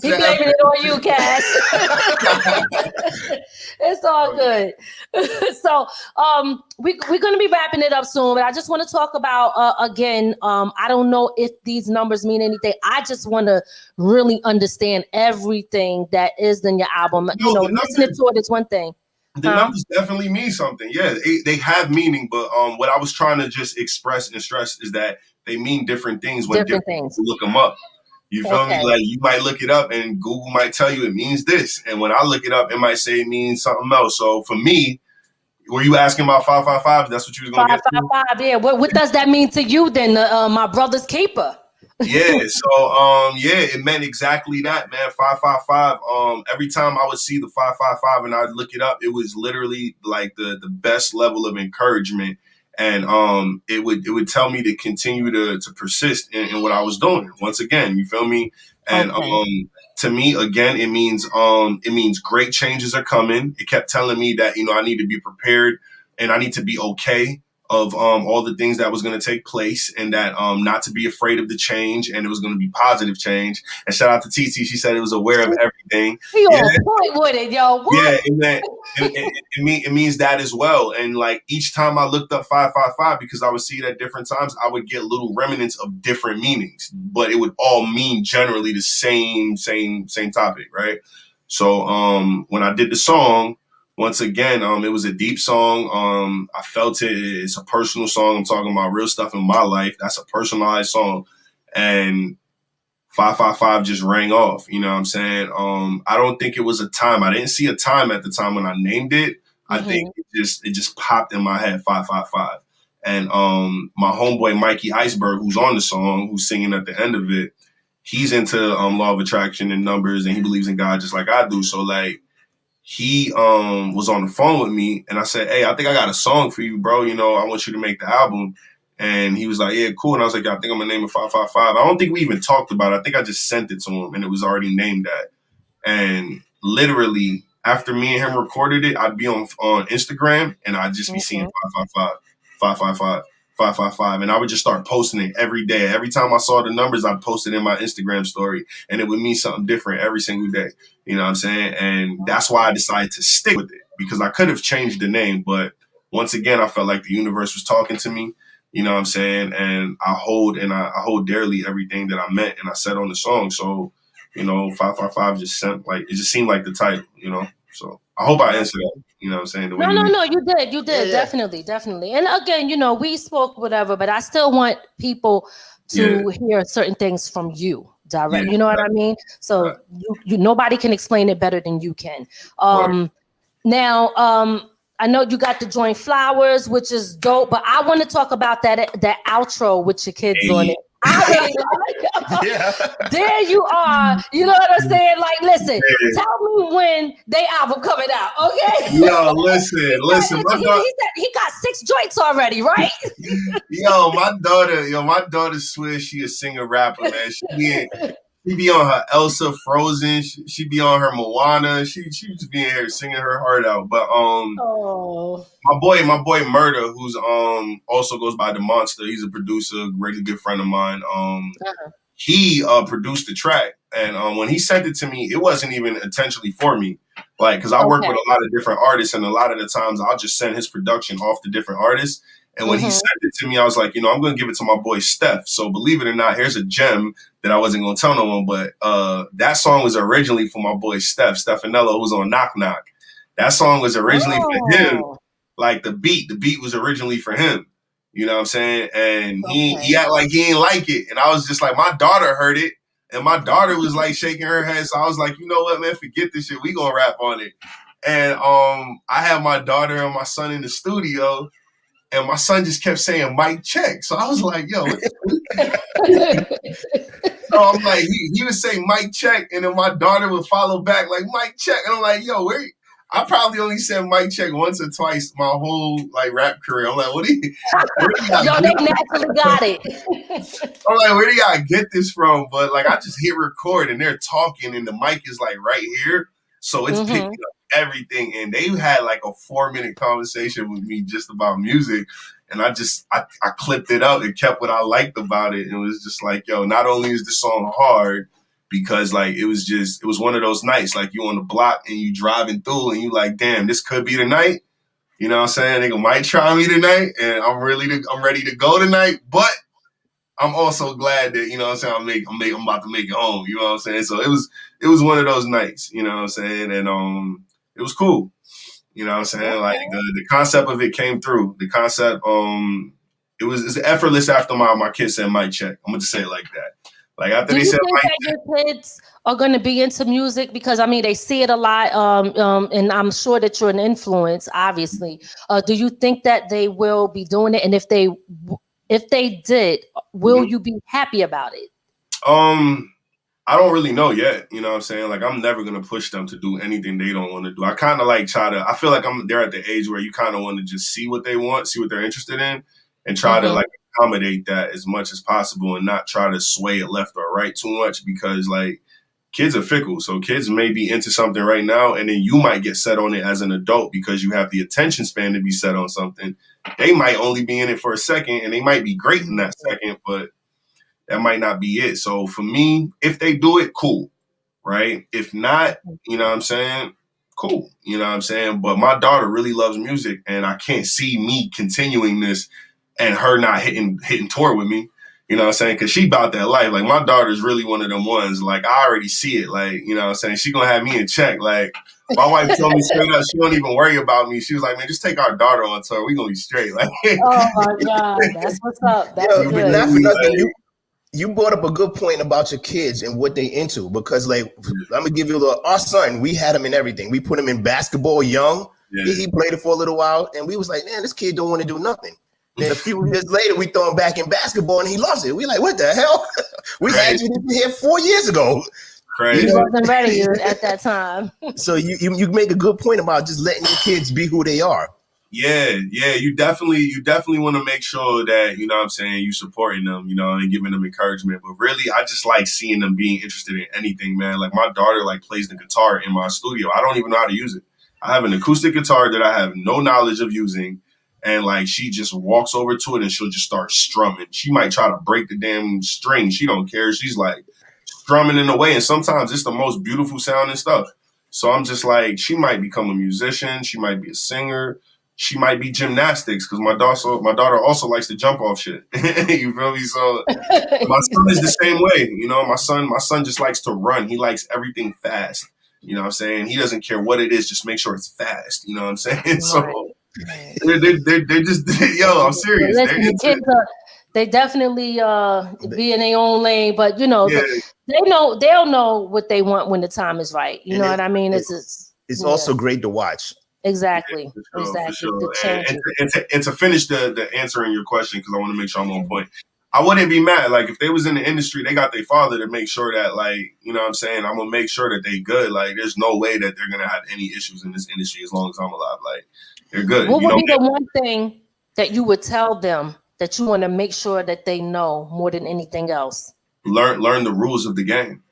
[SPEAKER 2] He blaming it on you, Cash. It's all good. So we're gonna be wrapping it up soon, but I just want to talk about again. I don't know if these numbers mean anything. I just want to really understand everything that is in your album. Listening to it is one thing.
[SPEAKER 4] The numbers definitely mean something. Yeah, they have meaning, but what I was trying to just express and stress is that they mean different things when different things. Look them up. You feel me? Like you might look it up and Google might tell you it means this, and when I look it up, it might say it means something else. So for me, were you asking about 555? That's what you was going to get.
[SPEAKER 2] 555. Yeah. What does that mean to you then? My brother's keeper.
[SPEAKER 4] Yeah. So it meant exactly that, man. 555. Every time I would see the 555 and I'd look it up, it was literally like the best level of encouragement. And it would tell me to continue to persist in what I was doing. Once again, you feel me? And to me, again, it means great changes are coming. It kept telling me that I need to be prepared and I need to be okay of all the things that was going to take place, and that not to be afraid of the change, and it was going to be positive change. And shout out to TT, she said it was aware of everything.
[SPEAKER 2] You on point with it, yo. What?
[SPEAKER 4] Yeah, it means that as well. And like each time I looked up 555, because I would see it at different times, I would get little remnants of different meanings, but it would all mean generally the same topic, right? So when I did the song, once again, it was a deep song. I felt it. It's a personal song. I'm talking about real stuff in my life. That's a personalized song. And 555 just rang off. You know what I'm saying? I don't think it was a time. I didn't see a time at the time when I named it. I think it just popped in my head, 555. And my homeboy, Mikey Iceberg, who's on the song, who's singing at the end of it, he's into law of attraction and numbers, and he believes in God just like I do. So like, he was on the phone with me, and I said, hey, I think I got a song for you, bro. You know, I want you to make the album. And he was like, yeah, cool. And I was like, I think I'm going to name it 555. I don't think we even talked about it. I think I just sent it to him, and it was already named that. And literally, after me and him recorded it, I'd be on Instagram, and I'd just be seeing 555, 555, 555. And I would just start posting it every day. Every time I saw the numbers, I'd post it in my Instagram story, and it would mean something different every single day. You know what I'm saying? And that's why I decided to stick with it, because I could have changed the name. But once again, I felt like the universe was talking to me. You know what I'm saying? And I hold dearly everything that I meant and I said on the song. So, you know, 555 just seemed like the title, you know? So I hope I answered that, you know what I'm saying?
[SPEAKER 2] No, you did. Yeah. Definitely. And again, you know, we spoke whatever, but I still want people to hear certain things from you direct. You know what I mean? So you nobody can explain it better than you can. Now, I know you got the joint Flowers, which is dope, but I want to talk about that outro with your kids on it. I really like There you are. You know what I'm saying? Like, listen, tell me when they album coming out, okay?
[SPEAKER 4] Yo, listen.
[SPEAKER 2] He said he got 6 joints already, right?
[SPEAKER 4] My daughter swears she a singer rapper, man. She be on her Elsa Frozen. She be on her Moana. She just be in here singing her heart out. But my boy Murder, who's also goes by The Monster. He's a producer, really good friend of mine. He produced the track, and when he sent it to me, it wasn't even intentionally for me. Like, because I work with a lot of different artists, and a lot of the times I'll just send his production off to different artists. And when he sent it to me, I was like, you know, I'm going to give it to my boy Steph. So believe it or not, here's a gem that I wasn't going to tell no one. But that song was originally for my boy Stefanello, who was on Knock Knock. That song was originally for him. Like the beat was originally for him. You know what I'm saying? And he act like he ain't like it. And I was just like, my daughter heard it. And my daughter was like shaking her head. So I was like, you know what, man, forget this shit. We going to rap on it. And I had my daughter and my son in the studio. And my son just kept saying, mic check. So I was like, yo. So I'm like, he would say mic check. And then my daughter would follow back like mic check. And I'm like, yo, I probably only said mic check once or twice my whole like rap career. I'm like, where do y'all
[SPEAKER 2] they naturally got it.
[SPEAKER 4] I'm like, where do y'all get this from? But like, I just hit record and they're talking and the mic is like right here. So it's picking up everything. And they had like a 4-minute conversation with me just about music. And I clipped it up and kept what I liked about it. And it was just like, yo, not only is the song hard, because like it was one of those nights like you on the block and you driving through and you like, damn, this could be the night. You know what I'm saying? Nigga might try me tonight and I'm ready to go tonight, but I'm also glad that, you know what I'm saying, I'm about to make it home. You know what I'm saying? So it was one of those nights, you know what I'm saying? And it was cool. You know what I'm saying? Like the concept of it came through. The concept, it's effortless after my kids said mic check. I'm gonna just say it like that. Like after they said mic check.
[SPEAKER 2] Do you think that your kids are gonna be into music? Because I mean they see it a lot, and I'm sure that you're an influence, obviously. Do you think that they will be doing it? And if they did, will you be happy about it?
[SPEAKER 4] I don't really know yet. You know what I'm saying? Like, I'm never going to push them to do anything they don't want to do. I kind of like I feel like they're at the age where you kind of want to just see what they want, see what they're interested in, and try to like accommodate that as much as possible and not try to sway it left or right too much because like kids are fickle. So kids may be into something right now and then you might get set on it as an adult because you have the attention span to be set on something. They might only be in it for a second and they might be great in that second, but that might not be it. So for me, if they do it, cool, right? If not, you know what I'm saying? Cool, you know what I'm saying? But my daughter really loves music and I can't see me continuing this and her not hitting tour with me, you know what I'm saying? Because she about that life. Like my daughter's really one of them ones, like I already see it, like, you know what I'm saying? She gonna have me in check. Like my wife told me straight up, she don't even worry about me. She was like, man, just take our daughter on tour. We gonna be straight. Like,
[SPEAKER 2] oh my God, that's what's up. That's good.
[SPEAKER 3] But not for nothing, you brought up a good point about your kids and what they into, because like, I'm gonna give you our son, we had him in everything. We put him in basketball young. Yeah. He played it for a little while and we was like, man, this kid don't want to do nothing. Then a few years later, we throw him back in basketball and he loves it. We like, what the hell? We had you here 4 years ago.
[SPEAKER 4] Crazy.
[SPEAKER 2] He wasn't ready at that time.
[SPEAKER 3] So you make a good point about just letting your kids be who they are.
[SPEAKER 4] Yeah. You definitely want to make sure that, you know what I'm saying, you supporting them, you know, and giving them encouragement. But really, I just like seeing them being interested in anything, man. Like my daughter like plays the guitar in my studio. I don't even know how to use it. I have an acoustic guitar that I have no knowledge of using. And like she just walks over to it and she'll just start strumming. She might try to break the damn string. She don't care. She's like strumming in a way. And sometimes it's the most beautiful sounding stuff. So I'm just like, she might become a musician. She might be a singer. She might be gymnastics because my daughter also likes to jump off shit. You feel me? So my son is the same way. You know, my son just likes to run. He likes everything fast. You know what I'm saying? He doesn't care what it is. Just make sure it's fast. You know what I'm saying? Right. So they're just, yo, I'm serious.
[SPEAKER 2] Listen, the kids they definitely be in their own lane, but you know, they'll know what they want when the time is right. You know what I mean? It's
[SPEAKER 3] also great to watch.
[SPEAKER 2] Exactly.
[SPEAKER 4] Yeah,
[SPEAKER 2] exactly.
[SPEAKER 4] For sure. And to finish the answering your question, because I want to make sure I'm on point. I wouldn't be mad. Like if they was in the industry, they got their father to make sure that, like, you know what I'm saying? I'm gonna make sure that they good. Like there's no way that they're gonna have any issues in this industry as long as I'm alive. Like they're good.
[SPEAKER 2] What would be the one thing that you would tell them that you want to make sure that they know more than anything else?
[SPEAKER 4] Learn the rules of the game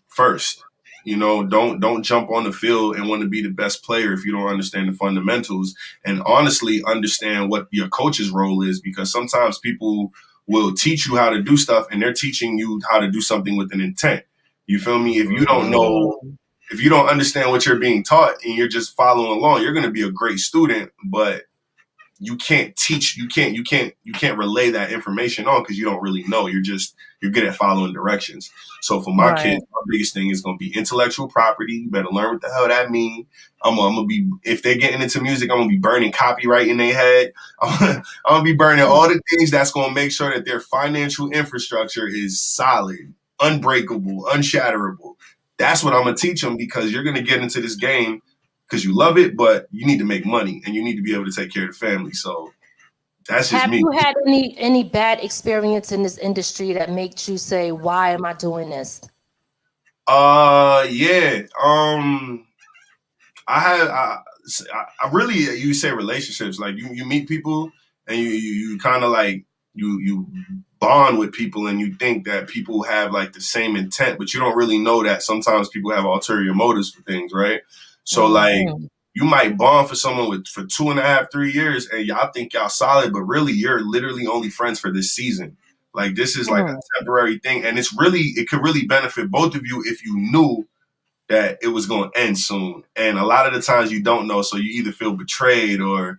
[SPEAKER 4] first. You know, don't jump on the field and want to be the best player if you don't understand the fundamentals, and honestly understand what your coach's role is, because sometimes people will teach you how to do stuff and they're teaching you how to do something with an intent. You feel me? If you don't know, if you don't understand what you're being taught and you're just following along, you're going to be a great student, but you can't teach, you can't relay that information on because you don't really know. You're good at following directions. So for my kids, my biggest thing is going to be intellectual property. You better learn what the hell that means. I'm gonna be, if they're getting into music, I'm gonna be burning copyright in their head. I'm gonna be burning all the things that's gonna make sure that their financial infrastructure is solid, unbreakable, unshatterable. That's what I'm gonna teach them, because you're gonna get into this game because you love it, but you need to make money and you need to be able to take care of the family. So that's just me.
[SPEAKER 2] Have you had any bad experience in this industry that makes you say, why am I doing this?
[SPEAKER 4] Yeah. I really, you say relationships, like you meet people and you kind of like, you bond with people and you think that people have like the same intent, but you don't really know that sometimes people have ulterior motives for things, right? So like you might bond for someone for 2.5, 3 years and y'all think y'all solid, but really you're literally only friends for this season. Like this is like a temporary thing, and it could really benefit both of you if you knew that it was going to end soon. And a lot of the times you don't know, so you either feel betrayed or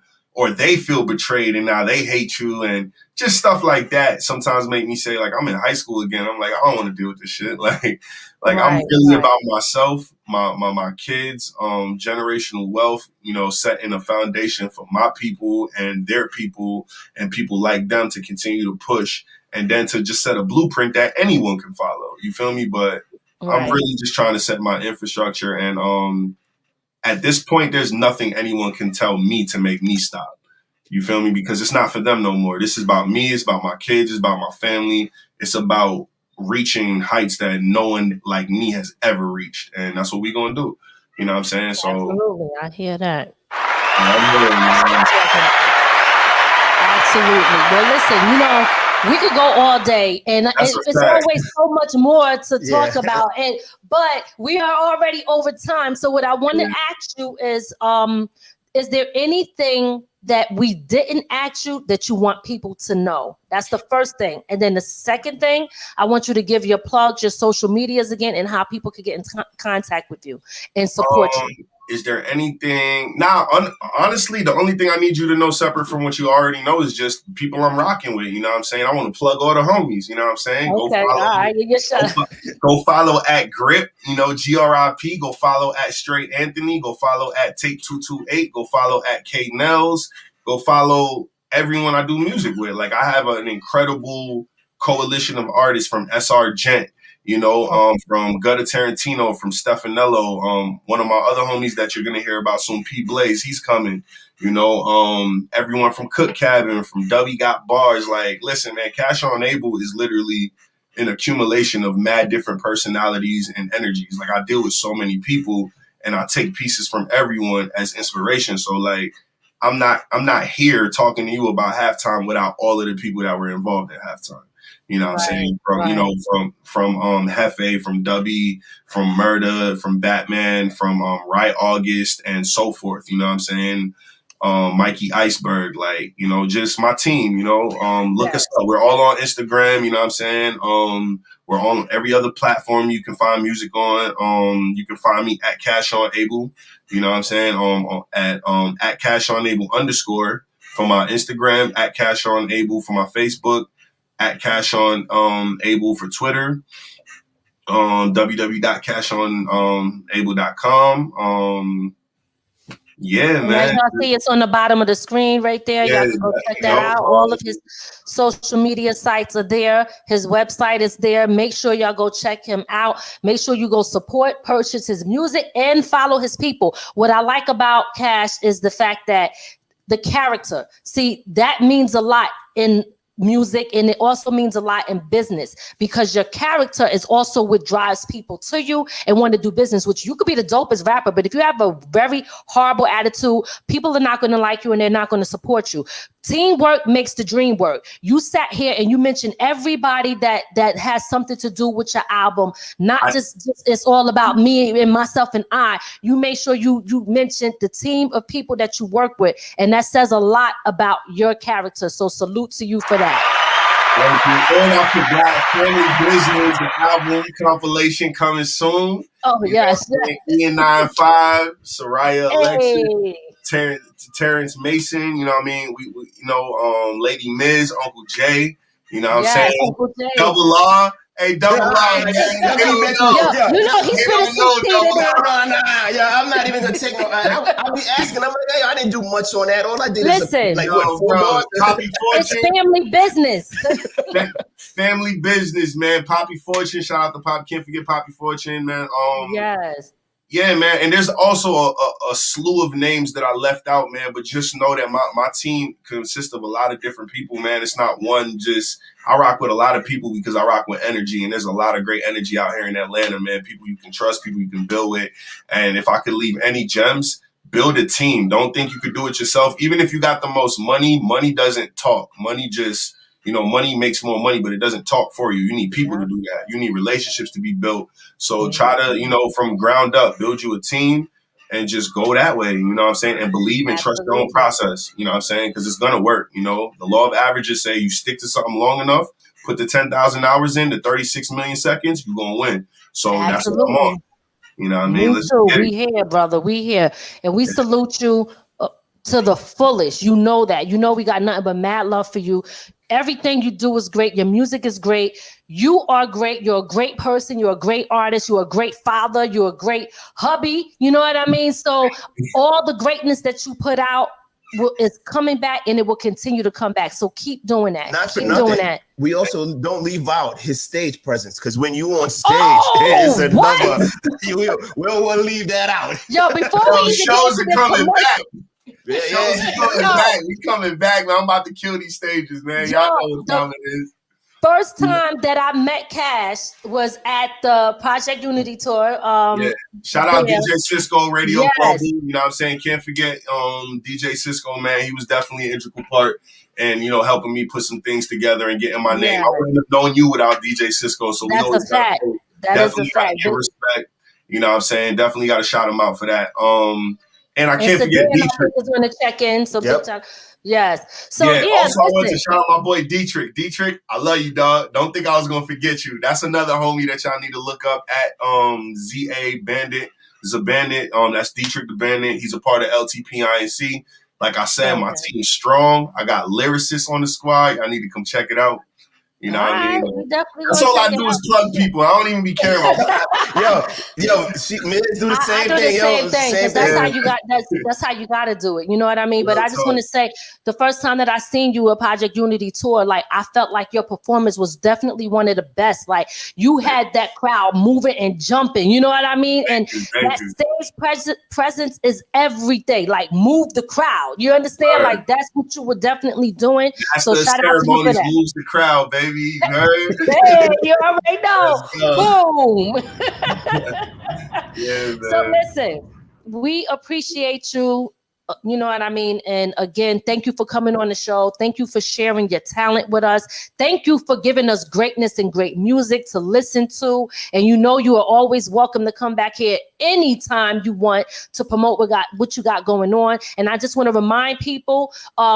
[SPEAKER 4] they feel betrayed and now they hate you, and just stuff like that sometimes make me say, like, I'm in high school again. I'm like, I don't want to deal with this shit. Like I'm really about myself, my kids, generational wealth, you know, setting a foundation for my people and their people and people like them to continue to push, and then to just set a blueprint that anyone can follow. You feel me? But I'm really just trying to set my infrastructure, and at this point, there's nothing anyone can tell me to make me stop. You feel me? Because it's not for them no more. This is about me. It's about my kids. It's about my family. It's about reaching heights that no one like me has ever reached, and that's what we're gonna do. You know what I'm saying? So
[SPEAKER 2] absolutely, I hear that.
[SPEAKER 4] Absolutely.
[SPEAKER 2] Well, listen, you know, we could go all day, and it's always so much more to talk about. But we are already over time. So what I want to ask you is there anything that we didn't ask you that you want people to know? That's the first thing. And then the second thing, I want you to give your plugs, your social medias again, and how people could get in contact with you and support you.
[SPEAKER 4] Is there anything? Now, honestly, the only thing I need you to know separate from what you already know is just people I'm rocking with. You know what I'm saying? I want to plug all the homies. You know what I'm saying?
[SPEAKER 2] Okay,
[SPEAKER 4] Go follow at Grip, you know, GRIP. Go follow at Straight Anthony. Go follow at Tape 228. Go follow at K Nels. Go follow everyone I do music with. Like, I have an incredible coalition of artists, from SR Gent, you know, from Gutta Tarantino, from Stefanello, one of my other homies that you're going to hear about soon, P Blaze, he's coming, you know, everyone from Cook Cabin, from W Got Bars. Like, listen, man, CashOnAble is literally an accumulation of mad different personalities and energies. Like, I deal with so many people and I take pieces from everyone as inspiration. So like, I'm not here talking to you about halftime without all of the people that were involved at halftime. You know what I'm saying? From Hefe, from Dubby, from Murda, from Batman, from Right August, and so forth. You know what I'm saying? Mikey Iceberg, like, you know, just my team, you know, look us up. We're all on Instagram, you know what I'm saying? We're on every other platform you can find music on. You can find me at CashOnAble, you know what I'm saying? At CashOnAble _ for my Instagram, at CashOnAble for my Facebook, at CashOnAble for Twitter, www.cashonable.com. Yeah,
[SPEAKER 2] and
[SPEAKER 4] man.
[SPEAKER 2] as y'all see, it's on the bottom of the screen right there. Y'all can go check that out. All of his social media sites are there. His website is there. Make sure y'all go check him out. Make sure you go support, purchase his music, and follow his people. What I like about Cash is the fact that the character, see, that means a lot in music, and it also means a lot in business, because your character is also what drives people to you and want to do business with you. You could be the dopest rapper, but if you have a very horrible attitude, people are not going to like you and they're not going to support you. Teamwork makes the dream work. You sat here and you mentioned everybody that has something to do with your album, not just it's all about me and myself and I. You make sure you mentioned the team of people that you work with, and that says a lot about your character. So salute to you for that.
[SPEAKER 4] Thank you. And off the Black Family Business, the album compilation coming soon.
[SPEAKER 2] Oh, yes.
[SPEAKER 4] Ian 95, Soraya Alexa, Terrence Mason, you know what I mean? We you know, Lady Miz, Uncle Jay, you know what I'm saying?
[SPEAKER 2] Uncle Jay.
[SPEAKER 4] Double Law. Hey, Double Law.
[SPEAKER 2] You know, he's been
[SPEAKER 3] I'm not even gonna take no. I'll be asking. I'm like, hey, I didn't do much on that. All I did is like four bars.
[SPEAKER 4] Poppy Fortune.
[SPEAKER 2] It's family business.
[SPEAKER 4] Family business, man. Poppy Fortune. Shout out to Pop. Can't forget Poppy Fortune, man.
[SPEAKER 2] Yes.
[SPEAKER 4] Yeah, man. And there's also a slew of names that I left out, man. But just know that my team consists of a lot of different people, man. It's not one just. I rock with a lot of people because I rock with energy. And there's a lot of great energy out here in Atlanta, man. People you can trust, people you can build with. And if I could leave any gems, build a team. Don't think you could do it yourself. Even if you got the most money, money doesn't talk. Money just... You know, money makes more money, but it doesn't talk for you. You need people to do that. You need relationships to be built. So try to, you know, from ground up, build you a team and just go that way. You know what I'm saying? And believe and trust your own process. You know what I'm saying? Because it's going to work. You know, the law of averages say you stick to something long enough, put the 10,000 hours in to 36 million seconds, you're going to win. So that's what I'm on. You know what I mean?
[SPEAKER 2] We here, brother. We here. And we salute you to the fullest. You know that. You know we got nothing but mad love for you. Everything you do is great. Your music is great. You are great. You're a great person. You're a great artist. You're a great father. You're a great hubby. You know what I mean? So all the greatness that you put out is coming back, and it will continue to come back. So keep doing that.
[SPEAKER 3] Not for
[SPEAKER 2] keep
[SPEAKER 3] nothing.
[SPEAKER 2] Doing that.
[SPEAKER 3] We also don't leave out his stage presence, because when you on stage, it's another. We'll leave that out.
[SPEAKER 2] Yo, before we
[SPEAKER 4] shows are coming back. We coming back, man. I'm about to kill these stages, man. Y'all know what time it is.
[SPEAKER 2] First time that I met Cash was at the Project Unity tour.
[SPEAKER 4] Shout out DJ Cisco Radio Club. You know what I'm saying? Can't forget DJ Cisco, man. He was definitely an integral part and, you know, helping me put some things together and getting my name. I wouldn't have known you without DJ Cisco. So
[SPEAKER 2] that's a fact. That is a fact.
[SPEAKER 4] Give respect. You know what I'm saying? Definitely got to shout him out for that. And I can't forget Dietrich.
[SPEAKER 2] Is going to check in. So
[SPEAKER 3] yep.
[SPEAKER 2] Yes. So
[SPEAKER 4] also I want to shout out my boy Dietrich. Dietrich, I love you, dog. Don't think I was gonna forget you. That's another homie that y'all need to look up at ZA Bandit. It's a bandit. That's Dietrich the Bandit. He's a part of LTPINC. Like I said, my team's strong. I got lyricists on the squad. I need to come check it out. You know what I mean? That's all I do is plug people. I don't even be caring about that.
[SPEAKER 3] Miz do the same thing.
[SPEAKER 2] That's how you got. That's how you got to do it. You know what I mean? But I just want to say, the first time that I seen you at Project Unity tour, like I felt like your performance was definitely one of the best. Like you had that crowd moving and jumping. You know what I mean? And that stage presence is everything. Like move the crowd. You understand? Like that's what you were definitely doing.
[SPEAKER 4] That's
[SPEAKER 2] so
[SPEAKER 4] the
[SPEAKER 2] shout out to you for that.
[SPEAKER 4] Moves the crowd, baby. baby. You heard?
[SPEAKER 2] Hey, you already know. Boom.
[SPEAKER 4] Yeah, man.
[SPEAKER 2] So listen, we appreciate you. You know what I mean? And again, thank you for coming on the show. Thank you for sharing your talent with us. Thank you for giving us greatness and great music to listen to. And you know you are always welcome to come back here anytime you want to promote what you got going on. And I just want to remind people,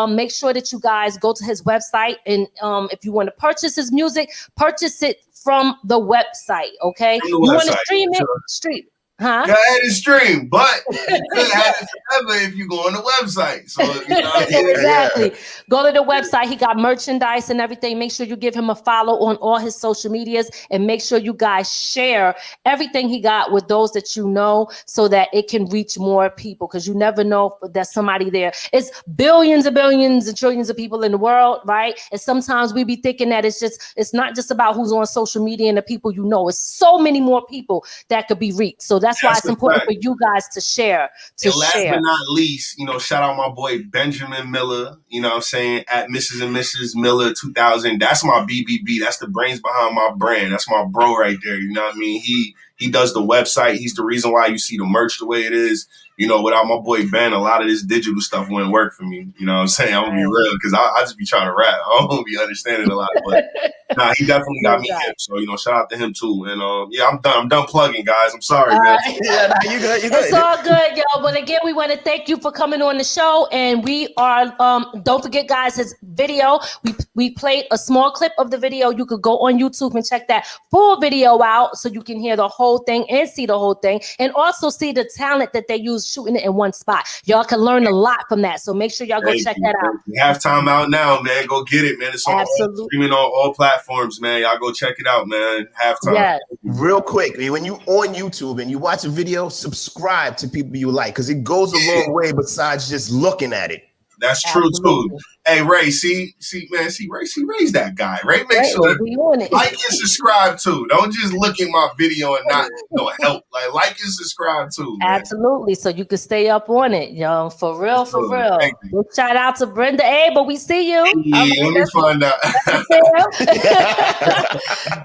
[SPEAKER 2] make sure that you guys go to his website. And if you want to purchase his music, purchase it from the website, okay? You want to stream it? Stream. Huh?
[SPEAKER 4] Go ahead and stream, but you could have it forever if you go on the website. So you know,
[SPEAKER 2] exactly. Go to the website. He got merchandise and everything. Make sure you give him a follow on all his social medias, and make sure you guys share everything he got with those that you know, so that it can reach more people. Because you never know if there's somebody there. It's billions and billions and trillions of people in the world, right? And sometimes we be thinking that it's not just about who's on social media and the people you know. It's so many more people that could be reached. So that's why it's important for you guys to share.
[SPEAKER 4] And last but not least, shout out my boy Benjamin Miller, you know what I'm saying, at Mrs. and Mrs. Miller 2000. That's my BBB. That's the brains behind my brand. That's my bro right there. You know what I mean? He does the website. He's the reason why you see the merch the way it is. Without my boy Ben, a lot of this digital stuff wouldn't work for me. You know what I'm saying? I'm going to be real, because I just be trying to rap. I don't be understanding a lot. But nah, he definitely got me hip. So, shout out to him too. And yeah, I'm done plugging, guys. I'm sorry, man.
[SPEAKER 3] Yeah, nah, you good.
[SPEAKER 2] It's all good, yo. But again, we want to thank you for coming on the show. And we are, don't forget, guys, his video. We played a small clip of the video. You could go on YouTube and check that full video out so you can hear the whole thing and see the whole thing. And also see the talent that they use shooting it in one spot. Y'all can learn a lot from that. So make sure y'all go check that out.
[SPEAKER 4] Halftime out now, man. Go get it, man. It's on streaming on all platforms, man. Y'all go check it out, man. Halftime.
[SPEAKER 2] Yeah.
[SPEAKER 3] Real quick, when you on YouTube and you watch a video, subscribe to people you like, because it goes a long way besides just looking at it.
[SPEAKER 4] That's true too. Hey Ray, see, Ray's that guy. Ray, make sure like and subscribe too. Don't just look at my video and not help. Like and subscribe too. Man.
[SPEAKER 2] Absolutely, so you can stay up on it, yo. For real. Well, shout out to Brenda Abel. We see you.
[SPEAKER 4] Yeah, let me find out.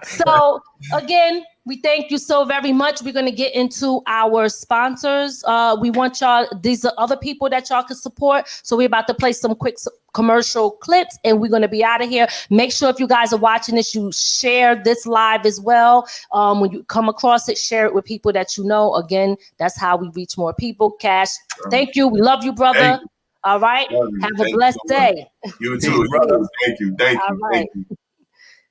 [SPEAKER 2] So again, we thank you so very much. We're going to get into our sponsors. We want y'all, these are other people that y'all can support. So we're about to play some quick commercial clips, and we're going to be out of here. Make sure if you guys are watching this, you share this live as well. When you come across it, share it with people that you know. Again, that's how we reach more people. Cash, thank you. We love you, brother. You. All right. Have a blessed day.
[SPEAKER 4] You too, brother. Thank you.
[SPEAKER 2] All right.
[SPEAKER 3] Thank you.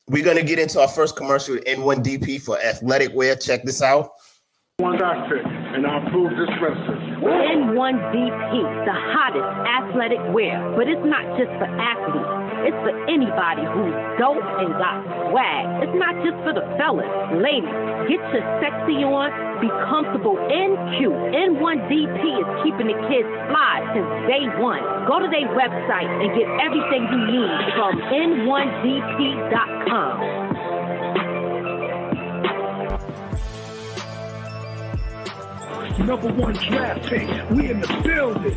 [SPEAKER 3] We're going to get into our first commercial, N1DP for athletic wear. Check this out.
[SPEAKER 5] One doctor, and I approve this message.
[SPEAKER 7] N1DP, the hottest athletic wear, but it's not just for athletes. It's for anybody who's dope and got swag. It's not just for the fellas. Ladies, get your sexy on, be comfortable and cute. N1DP is keeping the kids fly since day one. Go to their website and get everything you need from N1DP.com.
[SPEAKER 5] Number one draft pick. We in the building.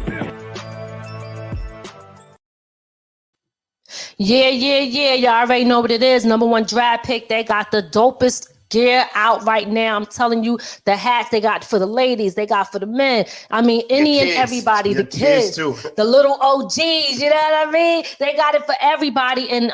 [SPEAKER 2] Yeah. Y'all already know what it is. Number one draft pick. They got the dopest gear out right now. I'm telling you, the hats they got for the ladies, they got for the men. I mean, any and everybody, the kids too. The little OGs, you know what I mean? They got it for everybody. And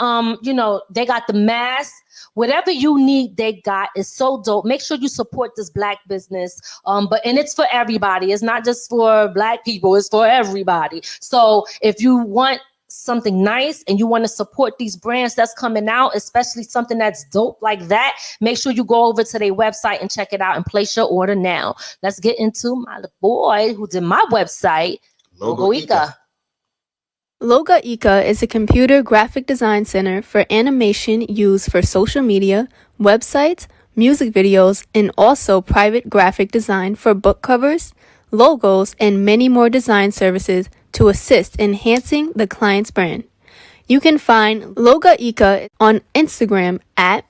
[SPEAKER 2] they got the mask. Whatever you need, they got. Is so dope. Make sure you support this Black business. And it's for everybody. It's not just for Black people. It's for everybody. So if you want something nice and you want to support these brands that's coming out, especially something that's dope like that, make sure you go over to their website and check it out and place your order now. Let's get into my boy who did my website, Logo Ika.
[SPEAKER 8] Logo Ika is a computer graphic design center for animation used for social media, websites, music videos, and also private graphic design for book covers, logos, and many more design services to assist enhancing the client's brand. You can find Logo Ika on Instagram at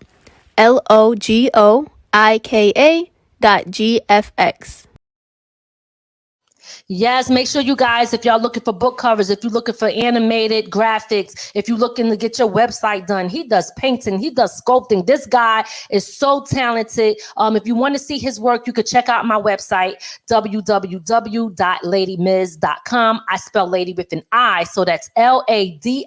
[SPEAKER 8] LOGOIKA.GFX.
[SPEAKER 2] Yes, make sure you guys, if y'all looking for book covers, if you're looking for animated graphics, if you're looking to get your website done, he does painting, he does sculpting. This guy is so talented. If you want to see his work, you could check out my website, www.ladymiz.com. I spell lady with an I, so that's LADIMIZ.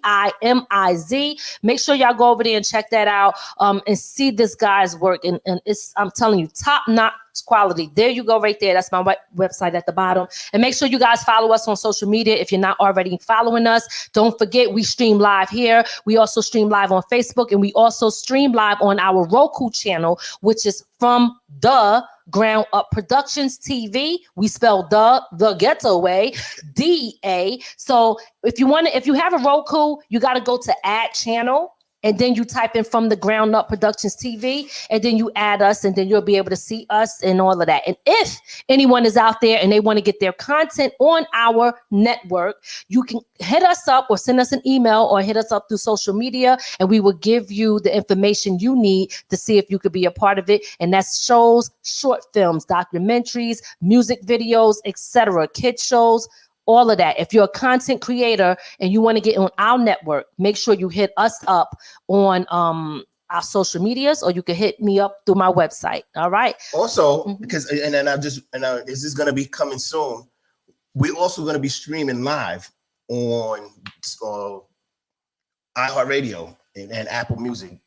[SPEAKER 2] Make sure y'all go over there and check that out and see this guy's work. And it's, I'm telling you, top-notch quality. There you go right there. That's my website at the bottom. And make sure you guys follow us on social media if you're not already following us. Don't forget, we stream live here. We also stream live on Facebook, and we also stream live on our Roku channel, which is From the Ground Up Productions TV. We spell the ghetto way, DA. So if you have a Roku, you got to go to add channel. And then you type in From the Ground Up Productions TV, and then you add us, and then you'll be able to see us and all of that. And if anyone is out there and they want to get their content on our network, you can hit us up or send us an email or hit us up through social media, and we will give you the information you need to see if you could be a part of it. And that's shows, short films, documentaries, music videos, etc., kid shows, all of that. If you're a content creator and you want to get on our network, make sure you hit us up on our social medias, or you can hit me up through my website. All right.
[SPEAKER 3] Also, because this is going to be coming soon. We're also going to be streaming live on iHeartRadio and Apple Music.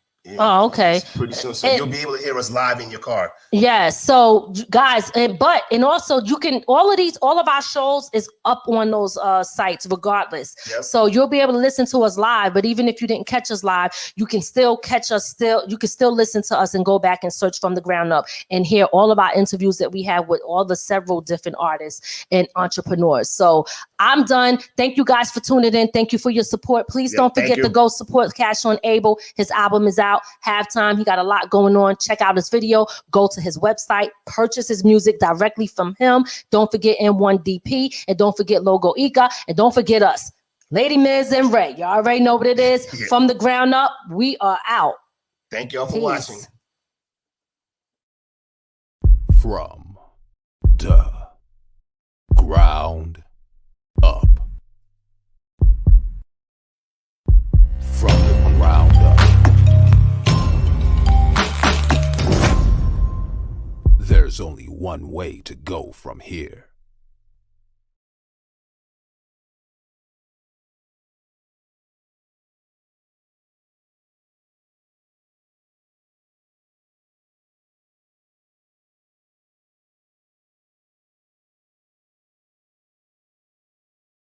[SPEAKER 2] Oh, okay.
[SPEAKER 3] Pretty soon, so you'll be able to hear us live in your car.
[SPEAKER 2] Yes. So, guys, and also you can all of our shows is up on those sites regardless. Yep. So you'll be able to listen to us live. But even if you didn't catch us live, you can still catch us. You can still listen to us and go back and search From the Ground Up and hear all of our interviews that we have with all the several different artists and entrepreneurs. So I'm done. Thank you guys for tuning in. Thank you for your support. Please don't forget to go support CashOnAble. His album is out. Halftime. He got a lot going on. Check out his video. Go to his website. Purchase his music directly from him. Don't forget M1DP. And don't forget Logo Ika. And don't forget us, Lady Miz and Ray. You already know what it is. Yeah. From the Ground Up, we are out.
[SPEAKER 3] Thank y'all for watching.
[SPEAKER 1] From the ground up. From the ground up. There's only one way to go from here.